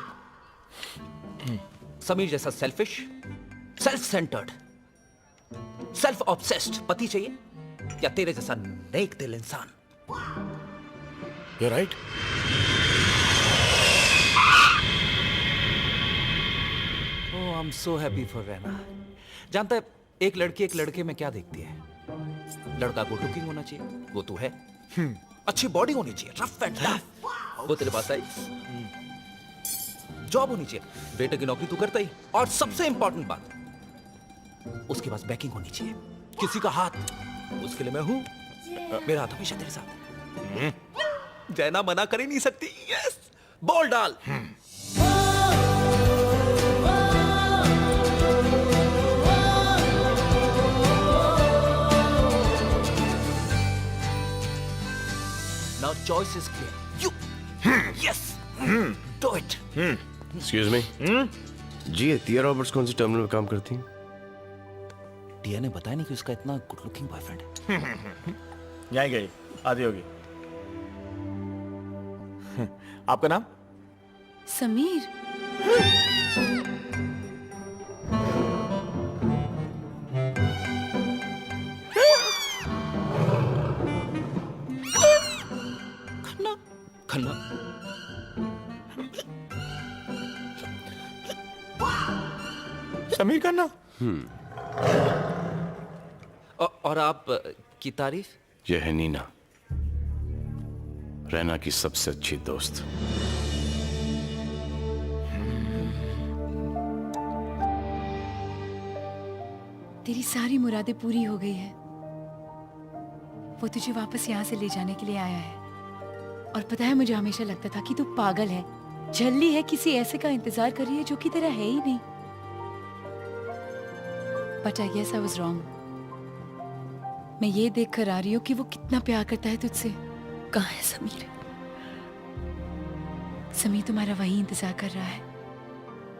समीर जैसा selfish, self centred, self obsessed पति चाहिए, या तेरे जैसा नेक दिल इंसान। You right. Oh, I am so happy for Raina. जानता है, एक लड़की एक लड़के में क्या देखती है? लड़का गुड लुकिंग होना चाहिए, वो तू है। अच्छी बॉडी होनी चाहिए, रफ एंड टफ, वो तेरे पास आई। जॉब होनी चाहिए, बेटे की नौकरी तू करता ही। और सबसे इंपॉर्टेंट बात, उसके पास बैकिंग होनी चाहिए, किसी का हाथ। उसके लिए मैं हूं, मेरा हाथ हमेशा तेरे साथ। जैना मना कर ही नहीं सकती। यस, बॉल डाल। Now choice is clear. You. Yes. Do it. Excuse me जी, ये टिया रॉबर्ट्स कौन सी टर्मिनल में काम करती हैं? टिया ने बताया नहीं कि उसका इतना गुड लुकिंग बॉयफ्रेंड है। यहीं गई, आधी होगी। आपका नाम? समीर। खन्ना, खन्ना। समीर खन्ना। और आप की तारीफ? यह है नीना, रैना की सबसे अच्छी दोस्त। तेरी सारी मुरादें पूरी हो गई है। वो तुझे वापस यहाँ से ले जाने के लिए आया है। और पता है, मुझे हमेशा लगता था कि तू पागल है, झल्ली है, किसी ऐसे का इंतजार कर रही है जो कि तेरा है ही नहीं। But I guess I was wrong. मैं ये देख कर आ रही हूँ कि वो कितना प्यार करता है तुझसे। कहाँ है समीर? समीर तुम्हारा वही इंतजार कर रहा है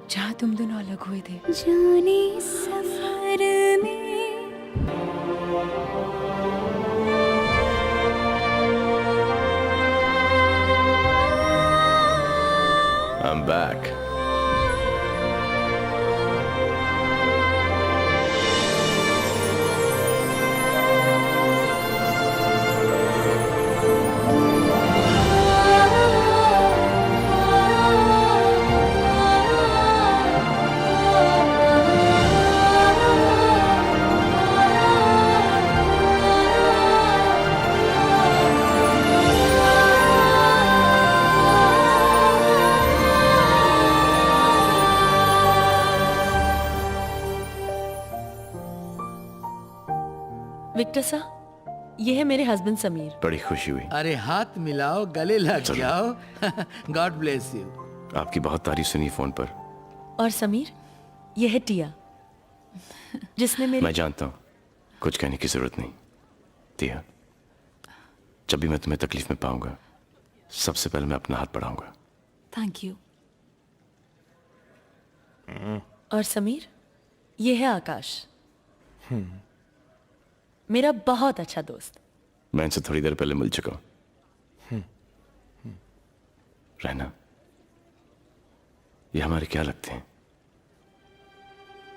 जहाँ तुम दोनों अलग हुए थे। जाने सफर में I'm back. विक्टर सा, ये है मेरे हस्बैंड समीर। बड़ी खुशी हुई। अरे हाथ मिलाओ, गले लग जाओ। God bless you. आपकी बहुत तारीफ सुनी फोन पर। और समीर, ये है टिया, जिसने मेरे... मैं जानता हूँ, कुछ कहने की जरूरत नहीं। टिया, जब भी मैं तुम्हें तकलीफ में पाऊंगा, सबसे पहले मैं अपना हाथ बढ़ाऊंगा। Thank you. और समीर, ये है आकाश, मेरा बहुत अच्छा दोस्त। मैं इनसे थोड़ी देर पहले मिल चुका हूं। रहना, ये हमारे क्या लगते हैं?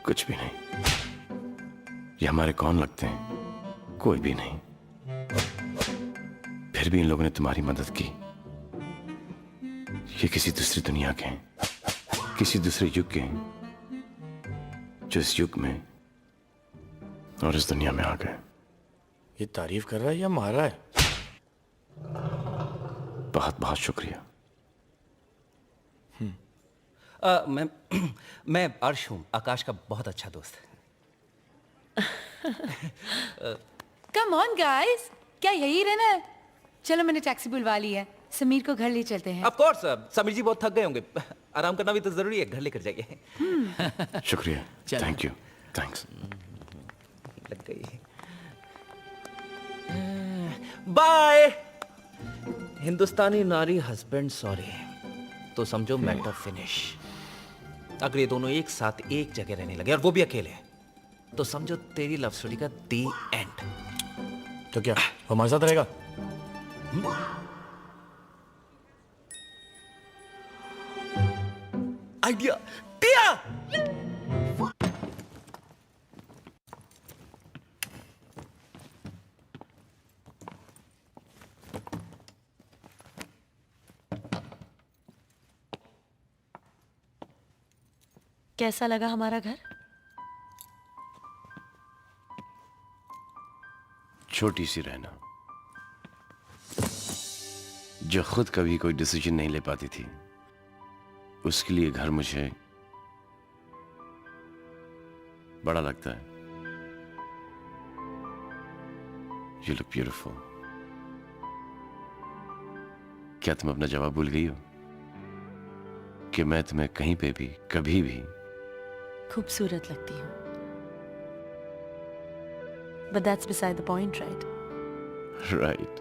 कुछ भी नहीं। ये हमारे कौन लगते हैं? कोई भी नहीं। फिर भी इन लोगों ने तुम्हारी मदद की। ये किसी दूसरी दुनिया के हैं, किसी दूसरे युग के हैं, जो इस युग में और इस दुनिया में आ गए। ये तारीफ कर रहा है या मारा है? बहुत बहुत शुक्रिया। मैं अर्श हूँ, आकाश का बहुत अच्छा दोस्त। कम ऑन गाइस, क्या यही रहना है? चलो मैंने टैक्सी बुलवा ली है, समीर को घर ले चलते हैं। ऑफ कोर्स, समीर जी बहुत थक गए होंगे, आराम करना भी तो जरूरी है, घर लेकर जाइए। शुक्रिया, थैंक यू, थैंक्स। लग गई। बाय। हिंदुस्तानी नारी हस्बैंड सॉरी, तो समझो मैटर फिनिश। अगर ये दोनों एक साथ एक जगह रहने लगे और वो भी अकेले, तो समझो तेरी लव स्टोरी का दी एंड। तो क्या हमारे साथ रहेगा? आइडिया। टिया, कैसा लगा हमारा घर? छोटी सी रहना, जो खुद कभी कोई डिसीजन नहीं ले पाती थी, उसके लिए घर मुझे बड़ा लगता है। You look beautiful। क्या तुम अपना जवाब भूल गई हो कि मैं तुम्हें कहीं पे भी कभी भी खूबसूरत लगती हूँ। But that's beside the point, right? Right.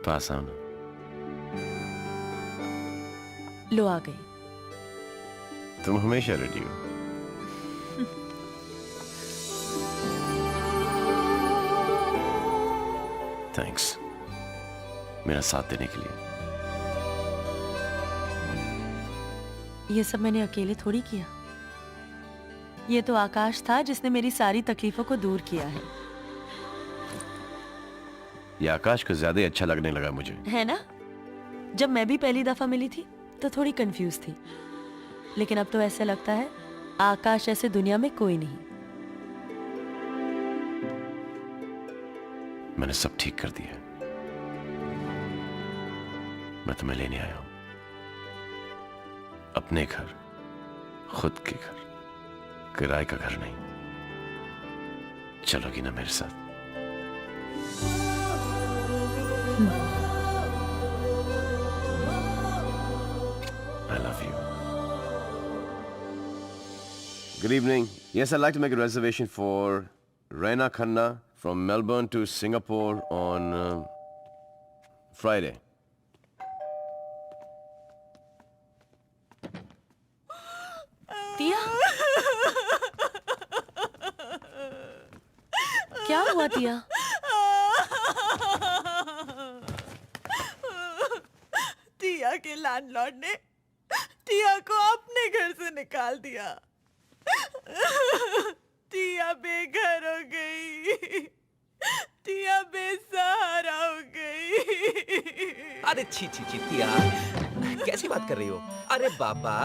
पास आओ ना। लो आ गई। तुम हमेशा रेडी हो। थैंक्स मेरा साथ देने के लिए। ये सब मैंने अकेले थोड़ी किया। ये तो आकाश था जिसने मेरी सारी तकलीफों को दूर किया है। ये आकाश को ज्यादा अच्छा लगने लगा मुझे। है ना? जब मैं भी पहली दफा मिली थी तो थोड़ी कंफ्यूज थी, लेकिन अब तो ऐसा लगता है आकाश ऐसे दुनिया में कोई नहीं। मैंने सब ठीक कर दिया। मैं तुम्हें लेने आया हूं, अपने घर, खुद के घर, किराए का घर नहीं। चलोगी ना मेरे साथ? I love you. Good evening. Yes, I'd like to make a reservation for Raina Khanna from Melbourne to Singapore on Friday. टिया, क्या हुआ टिया? टिया के लैंडलॉर्ड ने टिया को अपने घर से निकाल दिया। टिया बेघर हो गई, टिया बेसहारा हो गई। अरे छी छी छी टिया, कैसी बात कर रही हो? अरे बाबा,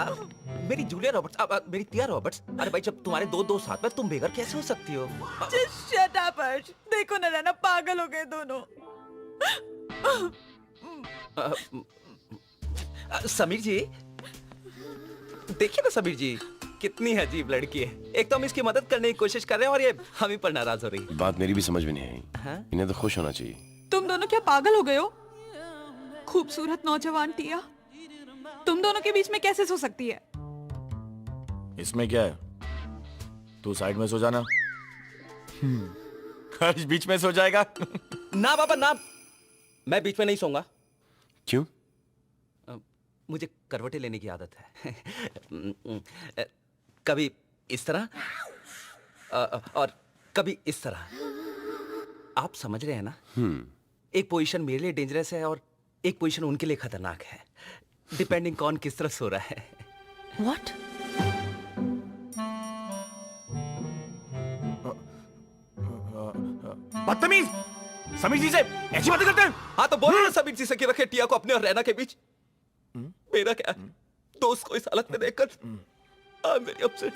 मेरी जूलिया रॉबर्ट्स, मेरी टिया रॉबर्ट्स। अरे भाई, जब तुम्हारे दो साथ में, तुम बेघर कैसे हो सकती हो? Just shut up, अर्श। देखो ना रहना, पागल हो गए दोनों। समीर जी, देखिए ना समीर जी, कितनी अजीब लड़की है। एक तो हम इसकी मदद करने की कोशिश कर रहे हैं और ये हम ही पर नाराज हो रही है। बात मेरी भी समझ में नहीं आई। हाँ? इन्हें तो खुश होना चाहिए। तुम दोनों क्या पागल हो गए हो? खूबसूरत नौजवान टिया तुम दोनों के बीच में कैसे सो सकती है? इसमें क्या है? तू साइड में सो जाना। हर्ष बीच में सो जाएगा। ना बाबा ना, मैं बीच में नहीं सोऊंगा। क्यों? मुझे करवटें लेने की आदत है। कभी इस तरह और कभी इस तरह। आप समझ रहे हैं ना? एक पोजीशन मेरे लिए डेंजरस है और एक पोजीशन उनके लिए खतरनाक है, डिपेंडिंग कौन किस तरफ सो रहा है। What? बदतमीज! समीर जी से ऐसी बातें करते हैं? हाँ तो बोलो ना समीर जी से कि रखे टिया को अपने और रैना के बीच। मेरा क्या है? दोस्त को इस हालत में देखकर मेरी अपसेट।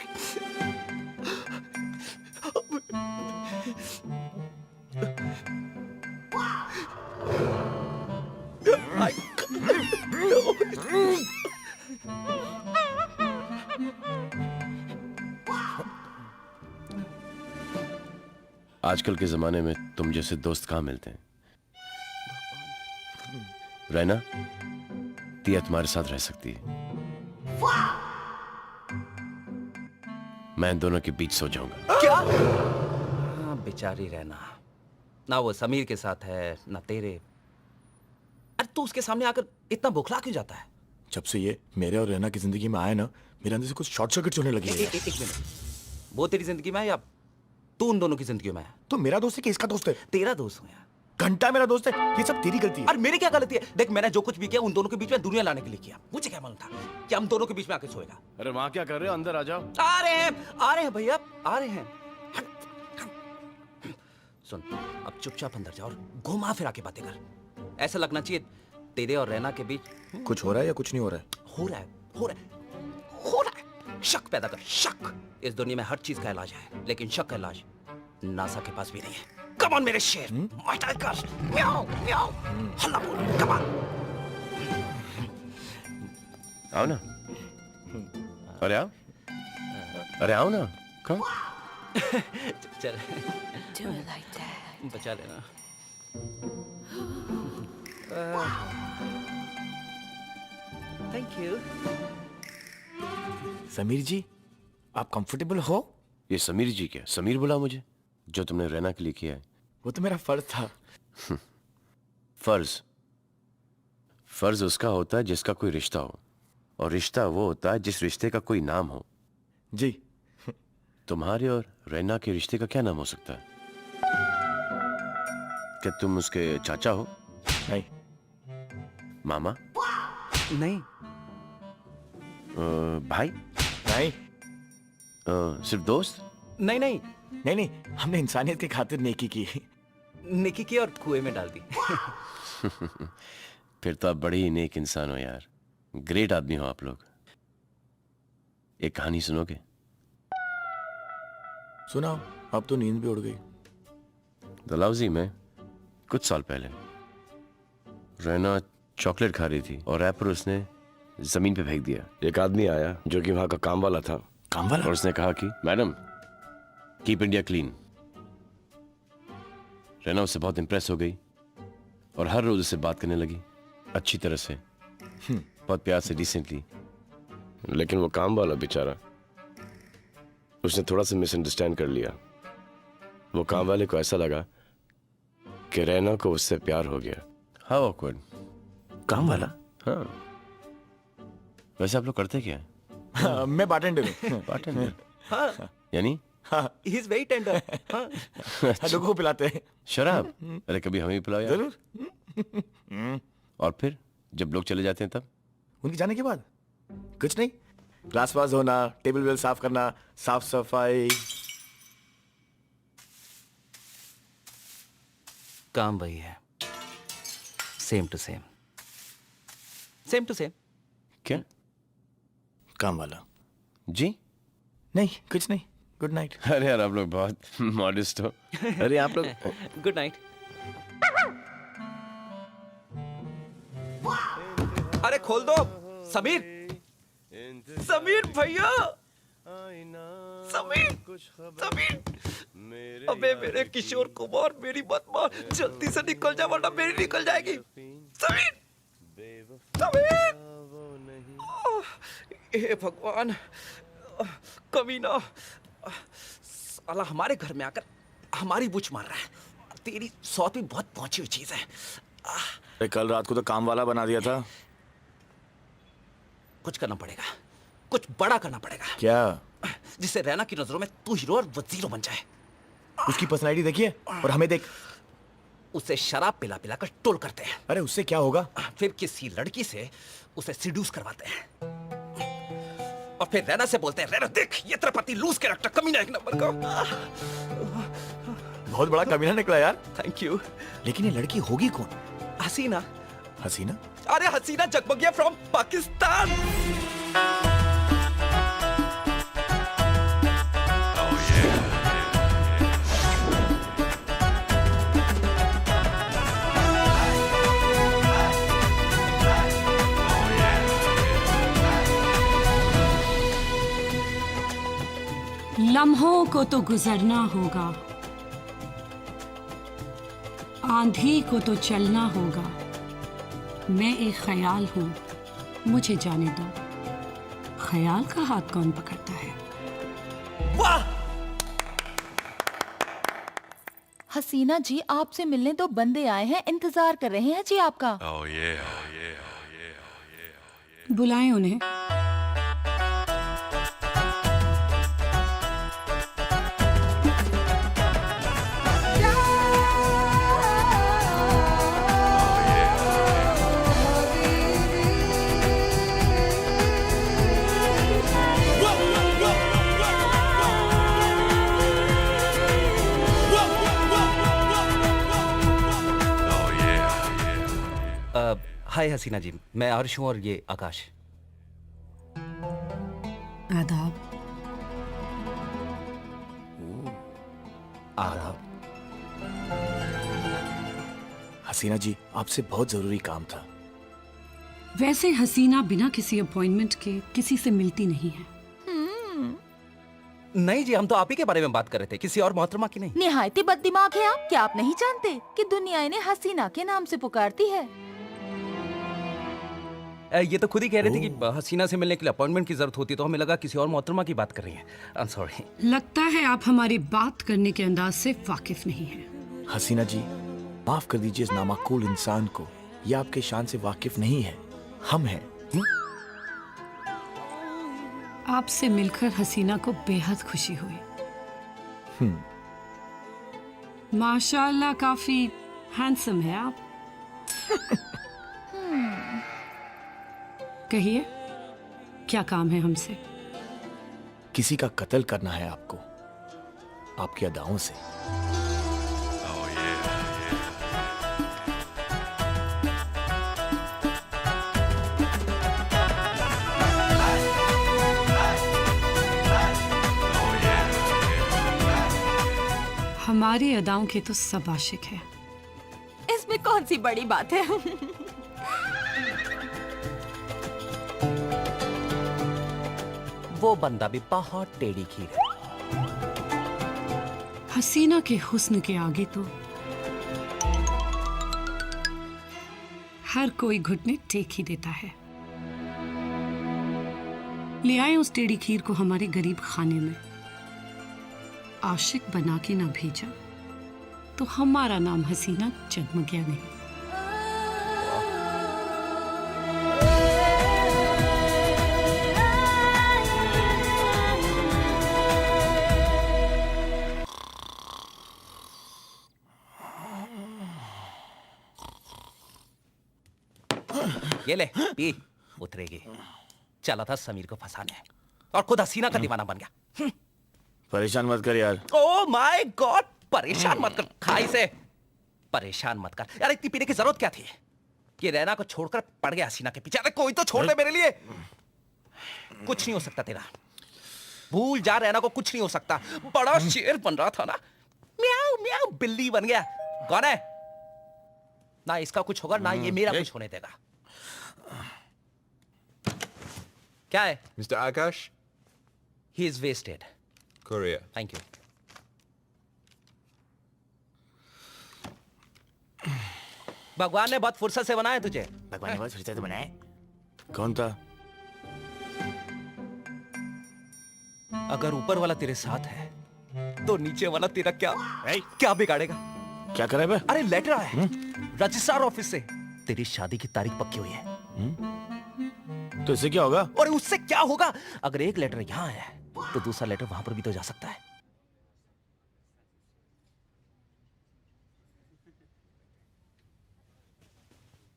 आजकल के जमाने में तुम जैसे दोस्त कहाँ मिलते हैं? रैना, टिया तुम्हारे साथ रह सकती है। मैं इन दोनों के बीच सो जाऊंगा। क्या? हाँ, बेचारी रहना, ना वो समीर के साथ है ना तेरे। अरे तू उसके सामने आकर इतना बौखला क्यों जाता है? जब से ये मेरे और रैना की जिंदगी में आया ना, मेरे अंदर से कुछ शॉर्ट सर्किट होने लगी है। एक मिनट, वो तेरी जिंदगी में है या तू उन दोनों की जिंदगी में है? तो मेरा दोस्त है कि इसका दोस्त है? तेरा दोस्त हूँ यार। घंटा मेरा दोस्त है। ये सब तेरी गलती है। अरे मेरी क्या गलती है? देख मैंने जो कुछ भी किया उन दोनों के बीच में दुनिया लाने के लिए किया। मुझे क्या मालूम था कि हम दोनों के बीच में आके सोएगा। अरे वहां क्या कर रहे हो? अंदर आ जाओ। आ रहे हैं भैया, आ रहे हैं। सुन, अब चुपचाप अंदर जा और घुमा फिरा के बातें कर। ऐसा लगना चाहिए तेरे और रैना के बीच कुछ हो रहा है या कुछ नहीं हो रहा है? हो रहा है। शक पैदा कर, शक। इस दुनिया में हर चीज का इलाज है, लेकिन शक का इलाज नासा के पास भी नहीं है। कम ऑन मेरे शेर, माय टाइगर, म्याऊ म्याऊ, हल्ला बोल, कम ऑन। आओ ना। अरे आओ, अरे आओ ना। कम। चल, Do it like that. बचा लेना। Thank you. समीर जी, आप कंफर्टेबल हो? ये समीर जी क्या? समीर बुला मुझे, जो तुमने रैना के लिए किया है। वो तो मेरा फर्ज था। फर्ज उसका होता है जिसका कोई रिश्ता हो, और रिश्ता वो होता है जिस रिश्ते का कोई नाम हो। जी। तुम्हारे और रैना के रिश्ते का क्या नाम हो सकता है? क्या तुम उसके चाचा हो? नहीं। मामा? नहीं। भाई? नहीं। सिर्फ दोस्त? नहीं नहीं नहीं नहीं, हमने इंसानियत की खातिर नेकी की। नेकी की और कुएं में डाल दी। फिर तो आप बड़े ही नेक इंसान हो यार। ग्रेट आदमी हो आप लोग। एक कहानी सुनोगे? सुनाओ, अब तो नींद भी उड़ गई। डलहौजी में कुछ साल पहले रैना चॉकलेट खा रही थी और रैपर उसने जमीन पे फेंक दिया। एक आदमी आया जो कि वहां का काम वाला था। काम वाला? और उसने कहा कि madam, keep India clean. Raina उससे बहुत इंप्रेस हो गई और हर रोज उससे बात करने लगी, अच्छी तरह से, बहुत प्यार से, डिसेंटली। लेकिन वो काम वाला बेचारा, उसने थोड़ा सा मिसअंडरस्टैंड कर लिया। वो काम वाले को ऐसा लगा कि रैना को उससे प्यार हो गया। How awkward. काम वाला? हाँ। वैसे आप लोग करते क्या हैं? हाँ, मैं बार्टेंडर हूँ। बार्टेंडर? हाँ। यानी? हाँ। He is very tender. हाँ। लोगों को पिलाते हैं। शराब? अरे कभी हमें भी पिलाओ यार। जरूर। और फिर जब लोग चले जाते हैं तब? उनके जाने के बाद कुछ नहीं, ग्लास वास धोना, टेबल वेल साफ करना, साफ सफाई। काम वही है, same to same. Same to same. क्या? काम वाला? जी? नहीं, कुछ नहीं। Good night. अरे यार, आप लोग बहुत मॉडेस्ट हो। अरे आप लोग। Good night. अरे खोल दो। समीर, समीर भैया, समीर समीर अबे मेरे किशोर कुमार, मेरी मत मार, जल्दी से निकल जा वरना मेरी निकल जाएगी। समीर समीर, हे भगवान, कमीना साला हमारे घर में आकर हमारी बुच मार रहा है। तेरी सौत भी बहुत पहुंची हुई चीज है। अरे कल रात को तो काम वाला बना दिया था। कुछ करना पड़ेगा, कुछ बड़ा करना पड़ेगा। क्या? जिससे रैना की नजरों में तू हीरो और वो जीरो बन जाए। उसकी पर्सनैलिटी देखिए और हमें देख। उसे शराब पिला पिला कर टोल करते हैं। अरे उससे क्या होगा? फिर किसी लड़की से उसे सीड्यूस करवाते हैं और फिर रैना से बोलते हैं, रैना देख ये तेरा पति लूज कैरेक्टर कमीना एक नंबर का। बहुत बड़ा कमीना निकला यार। Thank you. लेकिन ये लड़की होगी कौन? हसीना। हसीना? अरे हसीना जगमगिया फ्रॉम पाकिस्तान। लम्हों को तो गुजरना होगा, आंधी को तो चलना होगा। मैं एक ख्याल हूं, मुझे जाने दो, ख्याल का हाथ कौन पकड़ता है? वाह! हसीना जी आपसे मिलने तो बंदे आए हैं, इंतजार कर रहे हैं जी आपका। बुलाएं उन्हें। हाय हसीना जी, मैं अर्श हूँ और ये आकाश। आदाब। आदाब। हसीना जी आपसे बहुत जरूरी काम था। वैसे हसीना बिना किसी अपॉइंटमेंट के किसी से मिलती नहीं है। नहीं जी, हम तो आप ही के बारे में बात कर रहे थे, किसी और मोहतरमा की नहीं। निहायती बददिमाग है आप। क्या आप नहीं जानते कि दुनिया इन्हें हसीना के नाम से पुकारती है? ये तो खुद ही कह रहे थे कि हसीना से मिलने के लिए अपॉइंटमेंट की जरूरत होती है, तो हमें लगा किसी और मोहतरमा की बात कर रही हैं। आई एम सॉरी। लगता है आप हमारी बात करने के अंदाज से वाकिफ नहीं हैं। हसीना जी माफ कर दीजिए इस नामाकूल इंसान को, ये आपके शान से वाकिफ नहीं है, हम हैं। आपसे मिलकर हसीना को बेहद खुशी हुई। माशाल्लाह काफी हैंडसम है आप। कहिए क्या काम है हमसे? किसी का कत्ल करना है आपको, आपकी अदाओं से। हमारी अदाओं के तो सब आशिक है। इसमें कौन सी बड़ी बात है? वो बंदा भी बहुत टेढ़ी खीर है। हसीना के हुस्न के आगे तो हर कोई घुटने टेक ही देता है। ले आए उस टेढ़ी खीर को हमारे गरीब खाने में। आशिक बना के ना भेजा तो हमारा नाम हसीना जगमगिया नहीं। ये ले पी, उतरेगी। चला था समीर को फंसाने और खुद हसीना का दीवाना बन गया। परेशान मत कर यार। ओह माय गॉड, परेशान मत कर, खाई से परेशान मत कर यार। इतनी पीने की जरूरत क्या थी? ये रैना को छोड़कर पड़ गया हसीना के पीछे। अरे कोई तो छोड़ दे मेरे लिए। कुछ नहीं हो सकता तेरा, भूल जा रैना को, कुछ नहीं हो सकता। बड़ा शेर बन रहा था ना, म्याऊ म्याऊ बिल्ली बन गया। कौन है? ना इसका कुछ होगा ना ये मेरा कुछ होने देगा। क्या है? Mr. Akash? He is wasted. Korea. Thank you. भगवान ने बहुत फुर्सत से बनाया तुझे। भगवान ने बहुत फुर्सत से बनाया। कौन था? अगर ऊपर वाला तेरे साथ है तो नीचे वाला तेरा क्या बिगाड़ेगा? क्या करे बे? अरे लेटर आया है रजिस्ट्रार ऑफिस से, तेरी शादी की तारीख पक्की हुई है। तो इससे क्या होगा? और उससे क्या होगा? अगर एक लेटर यहाँ आया है तो दूसरा लेटर वहां पर भी तो जा सकता है।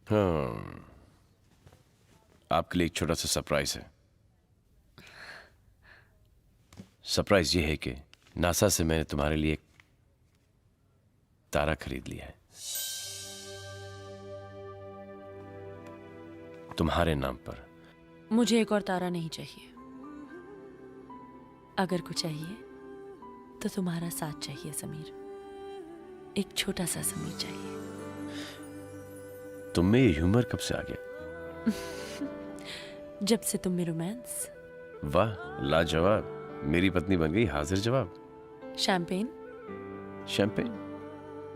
हाँ, आपके लिए एक छोटा सा सरप्राइज है। सरप्राइज ये है कि नासा से मैंने तुम्हारे लिए एक तारा खरीद लिया है, तुम्हारे नाम पर। मुझे एक और तारा नहीं चाहिए। अगर कुछ चाहिए तो तुम्हारा साथ चाहिए समीर। एक छोटा सा समीर चाहिए। तुम में ये ह्यूमर कब से आ गया? जब से तुम में रोमांस। वाह, लाजवाब। मेरी पत्नी बन गई हाजिर जवाब। शैंपेन? शैंपेन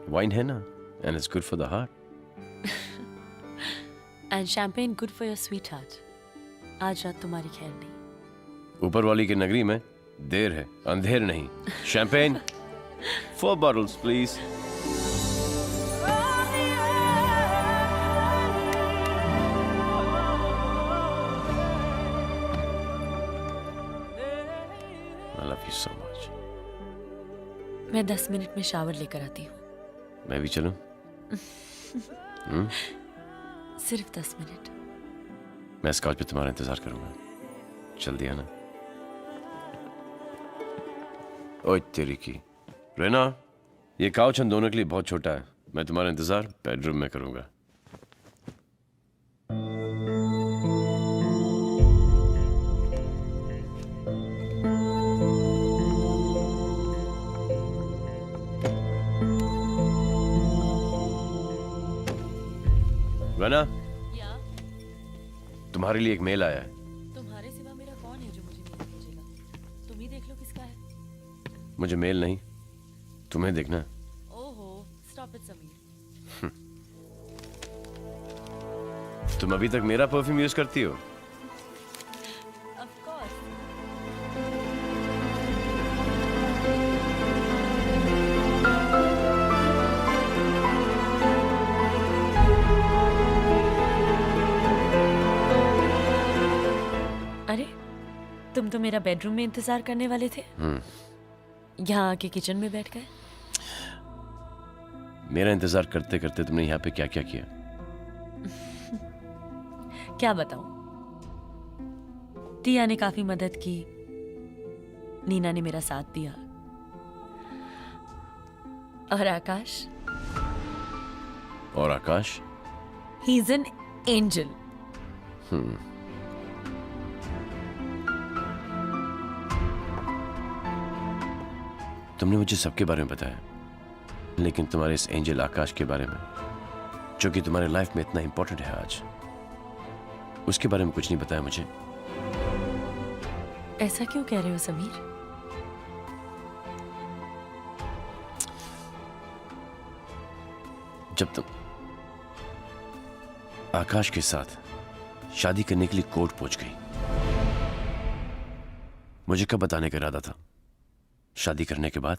वाइन है ना, and it's good for the heart. And champagne good for your sweet heart. आज रात तुम्हारी खैर नहीं। ऊपर वाली की नगरी में देर है, अंधेर नहीं। Champagne 4 bottles please. I love you so much. मैं 10 मिनट में शावर लेकर आती हूँ। मैं भी चलूं? सिर्फ 10 मिनट। मैं इस काउच पे तुम्हारा इंतजार करूंगा। जल्दी आना। ओए तेरी की रेना, ये काउच हम दोनों के लिए बहुत छोटा है। मैं तुम्हारा इंतजार बेडरूम में करूंगा। रेना, तुम्हारे लिए एक मेल आया है। तुम्हारे सिवा मेरा कौन है जो मुझे मेल भेजेगा? तुम ही देख लो किसका है। मुझे मेल नहीं, तुम्हें देखना। ओहो, स्टॉप इट समीर। तुम अभी तक मेरा परफ्यूम यूज करती हो? Of course. अरे, तुम तो मेरा बेडरूम में इंतजार करने वाले थे। यहाँ आके किचन में बैठ गए। मेरा इंतजार करते करते तुमने यहाँ पे क्या क्या किया? क्या बताऊं? टिया ने काफी मदद की, नीना ने मेरा साथ दिया, और आकाश? और Akash? He is an angel. तुमने मुझे सबके बारे में बताया, लेकिन तुम्हारे इस एंजल आकाश के बारे में, जो कि तुम्हारे लाइफ में इतना इंपॉर्टेंट है आज, उसके बारे में कुछ नहीं बताया मुझे। ऐसा क्यों कह रहे हो समीर? जब तुम आकाश के साथ शादी करने के लिए कोर्ट पहुंच गई, मुझे कब बताने का इरादा था? शादी करने के बाद?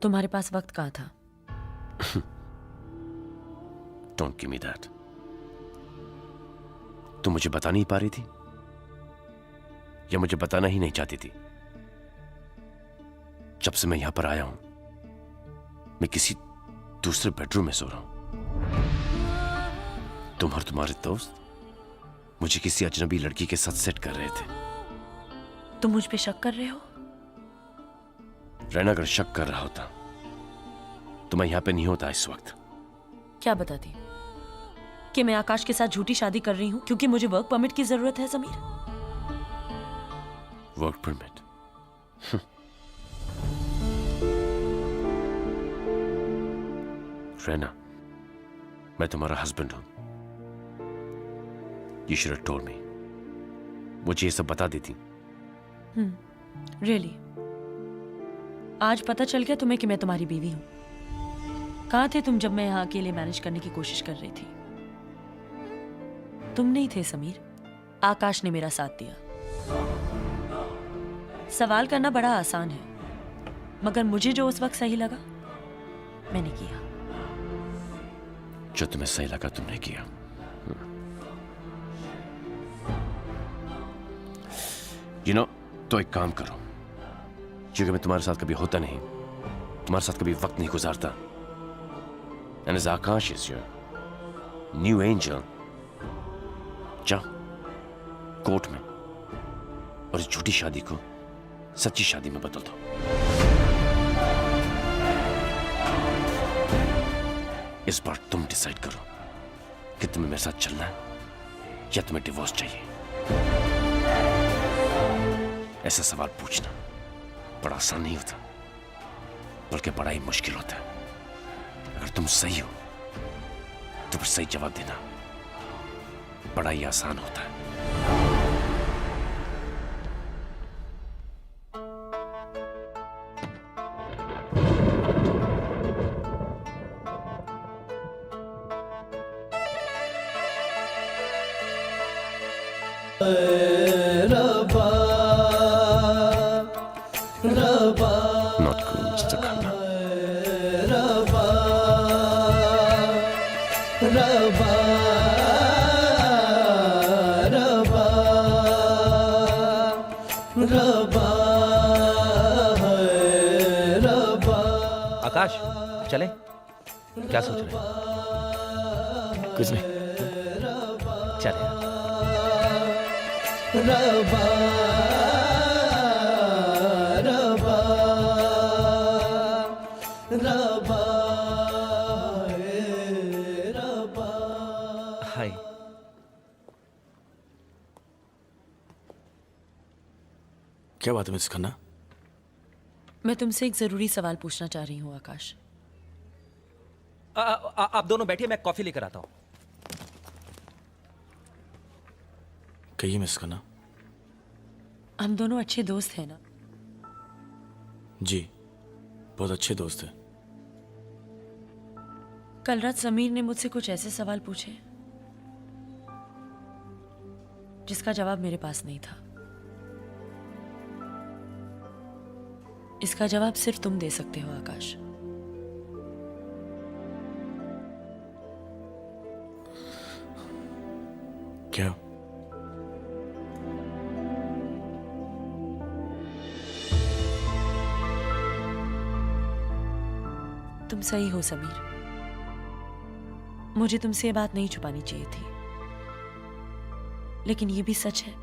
तुम्हारे पास वक्त कहाँ था? Don't give me that. तुम मुझे बता नहीं पा रही थी, या मुझे बताना ही नहीं चाहती थी? जब से मैं यहां पर आया हूं, मैं किसी दूसरे बेडरूम में सो रहा हूं। तुम और तुम्हारे दोस्त मुझे किसी अजनबी लड़की के साथ सेट कर रहे थे। तुम मुझ पे शक कर रहे हो? रैना, अगर शक कर रहा होता तो मैं यहां पे नहीं होता इस वक्त। क्या बताती कि मैं आकाश के साथ झूठी शादी कर रही हूं क्योंकि मुझे वर्क परमिट की जरूरत है समीर? Work permit? रैना, मैं तुम्हारा हस्बैंड हूं। You should have told me. मुझे ये सब बता देती रियली आज पता चल गया तुम्हें कि मैं तुम्हारी बीवी हूं। कहाँ थे तुम जब मैं यहाँ अकेले मैनेज करने की कोशिश कर रही थी? तुम नहीं थे समीर, आकाश ने मेरा साथ दिया। सवाल करना बड़ा आसान है, मगर मुझे जो उस वक्त सही लगा मैंने किया। जो तुम्हें सही लगा तुमने किया। तो एक काम करो, क्योंकि मैं तुम्हारे साथ कभी होता नहीं, तुम्हारे साथ कभी वक्त नहीं गुजारता, and as Akash is your new angel, जाओ कोर्ट में और इस झूठी शादी को सच्ची शादी में बदल दो। इस बार तुम डिसाइड करो कि तुम्हें मेरे साथ चलना है या तुम्हें डिवोर्स चाहिए। ऐसा सवाल पूछना बड़ा आसान नहीं होता, बल्कि बड़ा ही मुश्किल होता है। अगर तुम सही हो तो फिर सही जवाब देना बड़ा ही आसान होता है। Not cool, Mr. Khanna. आकाश चले, क्या सोच रहे हैं? कुछ नहीं। चले। हाय। क्या बात है मिस खन्ना? मैं तुमसे एक जरूरी सवाल पूछना चाह रही हूँ आकाश। आप दोनों बैठिए, मैं कॉफी लेकर आता हूँ। कहिए मिस खन्ना। हम दोनों अच्छे दोस्त हैं ना? जी, बहुत अच्छे दोस्त हैं। कल रात समीर ने मुझसे कुछ ऐसे सवाल पूछे जिसका जवाब मेरे पास नहीं था। इसका जवाब सिर्फ तुम दे सकते हो आकाश। क्या? तुम सही हो समीर, मुझे तुमसे ये बात नहीं छुपानी चाहिए थी, लेकिन ये भी सच है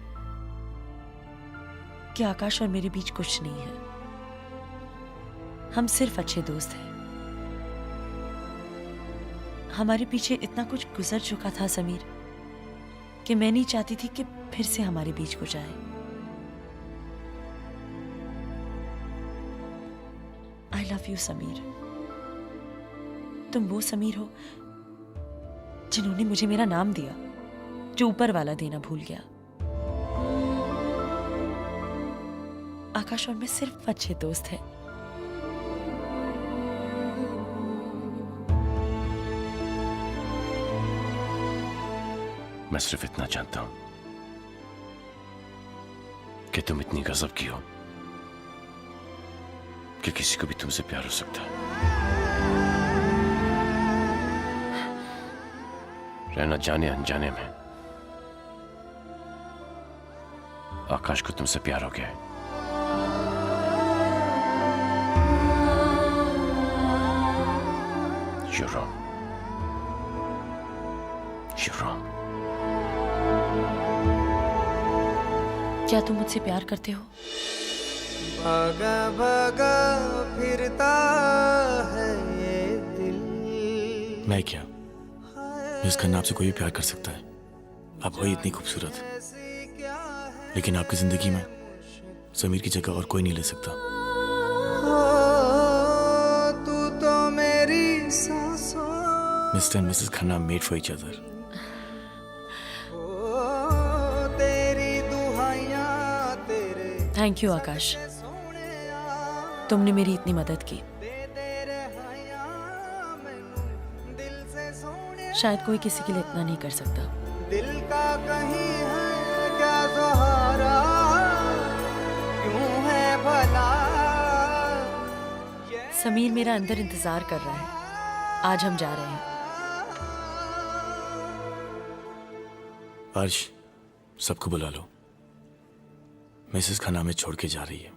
कि आकाश और मेरे बीच कुछ नहीं है। हम सिर्फ अच्छे दोस्त हैं। हमारे पीछे इतना कुछ गुजर चुका था समीर कि मैं नहीं चाहती थी कि फिर से हमारे बीच कुछ आए। I love you Sameer. तुम वो समीर हो जिन्होंने मुझे मेरा नाम दिया जो ऊपर वाला देना भूल गया। आकाश और मैं सिर्फ अच्छे दोस्त हैं। मैं सिर्फ इतना जानता हूं कि तुम इतनी गजब की हो कि किसी को भी तुमसे प्यार हो सकता है। रहना जाने अनजाने में आकाश को तुमसे प्यार हो गया है। You're wrong. You're wrong. क्या तुम मुझसे प्यार करते हो? भागा भागा फिरता है ये दिल। मैं क्या? मिस खन्ना, आपसे कोई भी प्यार कर सकता है। आप हो ही इतनी खूबसूरत, लेकिन आपकी जिंदगी में समीर की जगह और कोई नहीं ले सकता। तू तो मेरी सांसों। Mister and Mrs Khanna made for each other. Thank you Akash, तुमने मेरी इतनी मदद की। शायद कोई किसी के लिए इतना नहीं कर सकता। दिल का कहीं है क्या सहारा, क्यों है भला। समीर मेरा अंदर इंतजार कर रहा है, आज हम जा रहे हैं। अर्श, सबको बुला लो, मिसेस खन्ना में छोड़ के जा रही है।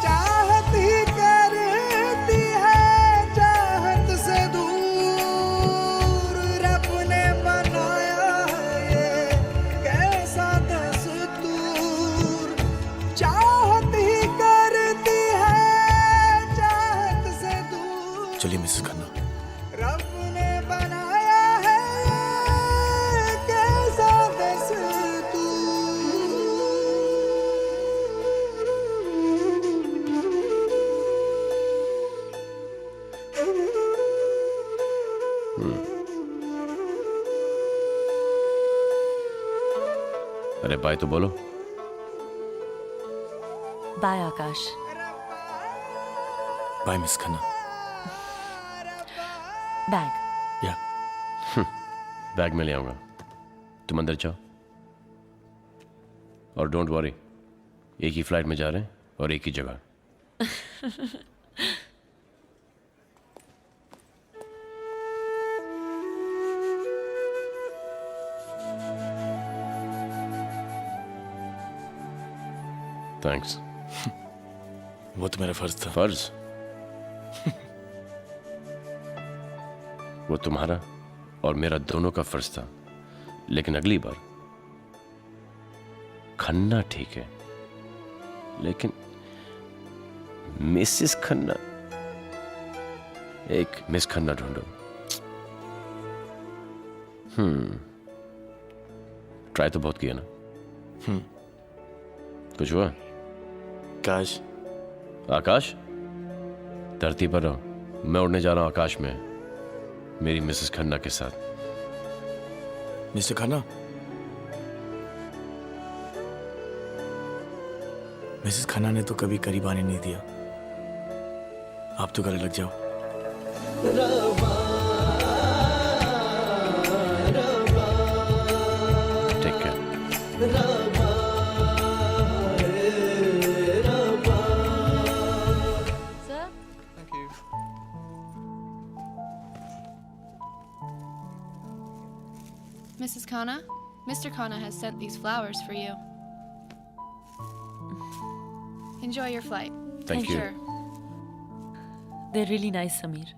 चाहत ही करती है चाहत से दूर, रब ने बनाया है ये कैसा दस्तूर। चाहत ही करती है चाहत से दूर, चलिए मिसेस खन्ना। रब ने बनाया है ये कैसा दस्तूर। अरे बाय तो बोलो। Bye Akash. Bye miss Khanna. Bag. या बैग में ले आऊंगा, तुम अंदर जाओ। और डोंट वरी, एक ही फ्लाइट में जा रहे हैं और एक ही जगह। थैंक्स। वो तो मेरा फर्ज था। फर्ज? वो तुम्हारा और मेरा दोनों का फर्ज था, लेकिन अगली बार खन्ना ठीक है, लेकिन मिसेस खन्ना, एक मिस खन्ना ढूंढो। ट्राई तो बहुत किया ना। कुछ हुआ? आकाश। आकाश, धरती पर रहो, मैं उड़ने जा रहा हूं आकाश में, मेरी मिसेस खन्ना के साथ। मिस्टर खन्ना, मिसेस खन्ना ने तो कभी करीब आने नहीं दिया, आप तो गले लग जाओ। Take care. Mrs. Khanna, Mr. Khanna has sent these flowers for you. Enjoy your flight. Thank you. Sure. They're really nice, Sameer.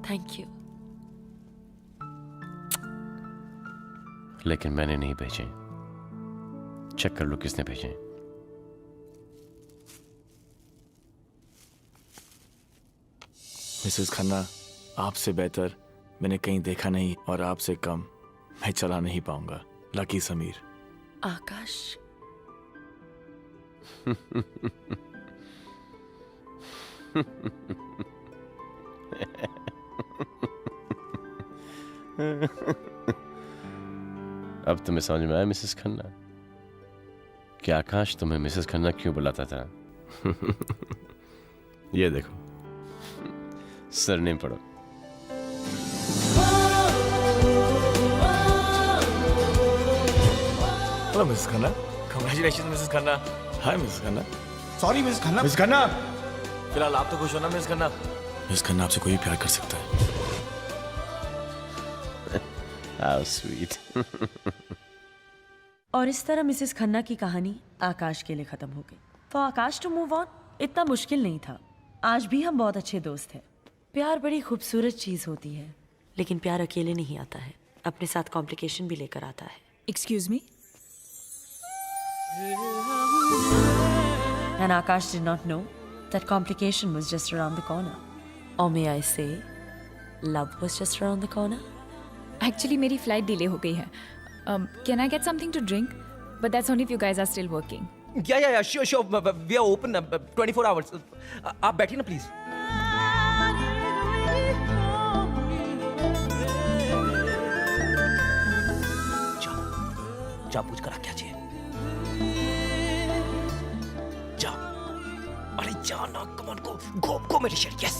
Thank you. लेकिन मैंने नहीं भेजे। चेक कर लो किसने भेजे। मिसेस खन्ना, आपसे बेहतर मैंने कहीं देखा नहीं और आपसे कम मैं चला नहीं पाऊंगा। लकी समीर। आकाश। अब तुम्हें समझ में आया मिसेस खन्ना कि आकाश तुम्हें मिसेस खन्ना क्यों बुलाता था? ये देखो, सरनेम पढ़ो। Hello Mrs Khanna. Congratulation Mrs Khanna. Hi Mrs Khanna. Sorry miss Khanna. Mrs Khanna, फिलहाल आप तो खुश हो ना मिसेस खन्ना? मिसेस खन्ना आपसे कोई प्यार कर सकता है। How sweet. और इस तरह मिसेस खन्ना की कहानी आकाश के लिए खत्म हो गई। For Akash to move on इतना मुश्किल नहीं था। आज भी हम बहुत अच्छे दोस्त हैं। प्यार बड़ी खूबसूरत चीज होती है, लेकिन प्यार अकेले नहीं आता है, अपने साथ कॉम्प्लिकेशन भी लेकर आता है। Excuse me. And Akash did not know that complication was just around the corner. Or may I say, love was just around the corner? Actually मेरी फ्लाइट डिले हो गई है। Can I get something to drink? But that's only if you guys are still working. Yeah, sure. We are open 24 hours. आप बैठिए ना please. जा पूछ कर क्या चाहिए। Go मेरी शेर, yes.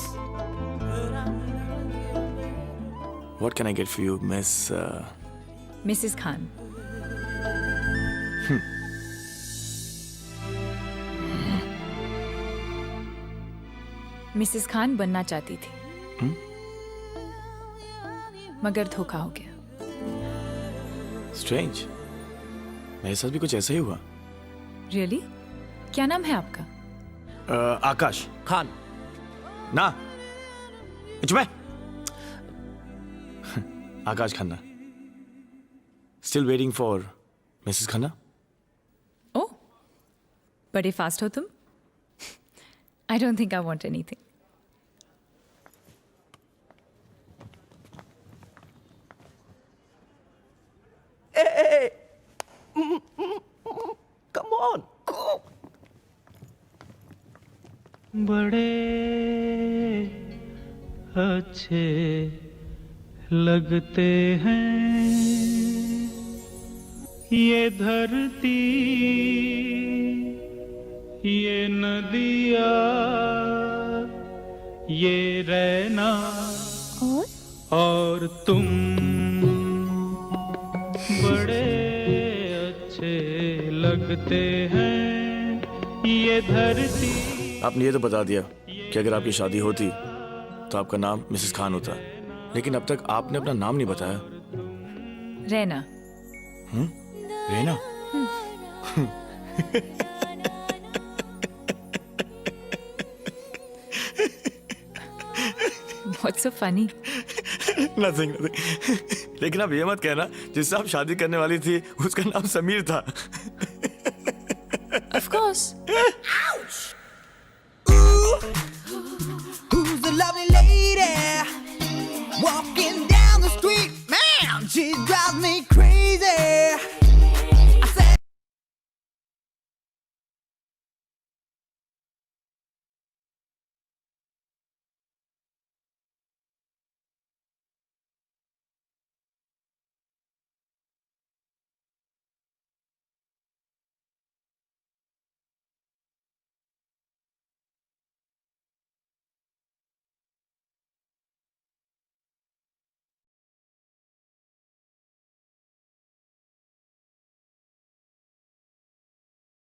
What can I get for you, Miss? Mrs Khan. Mrs Khan बनना चाहती थी, मगर धोखा हो गया। Strange. मेरे साथ भी कुछ ऐसा ही हुआ। रियली? क्या नाम है आपका? आकाश खान। ना, चुप है। आकाश Khanna. Still waiting for Mrs. Khanna? ओह, बड़े फास्ट हो तुम। I don't think I want anything. Hey. Come on, go. बड़े अच्छे लगते हैं ये धरती, ये नदिया, ये रहना और तुम बड़े अच्छे लगते हैं ये धरती। आपने ये तो बता दिया कि अगर आपकी शादी होती तो आपका नाम मिसेस खान होता, लेकिन अब तक आपने अपना नाम नहीं बताया। Raina. Raina? What's so funny? Nothing. लेकिन आप ये मत कहना जिससे आप शादी करने वाली थी उसका नाम समीर था। Of course. Who's the lovely lady walking down the street? Man, she drives me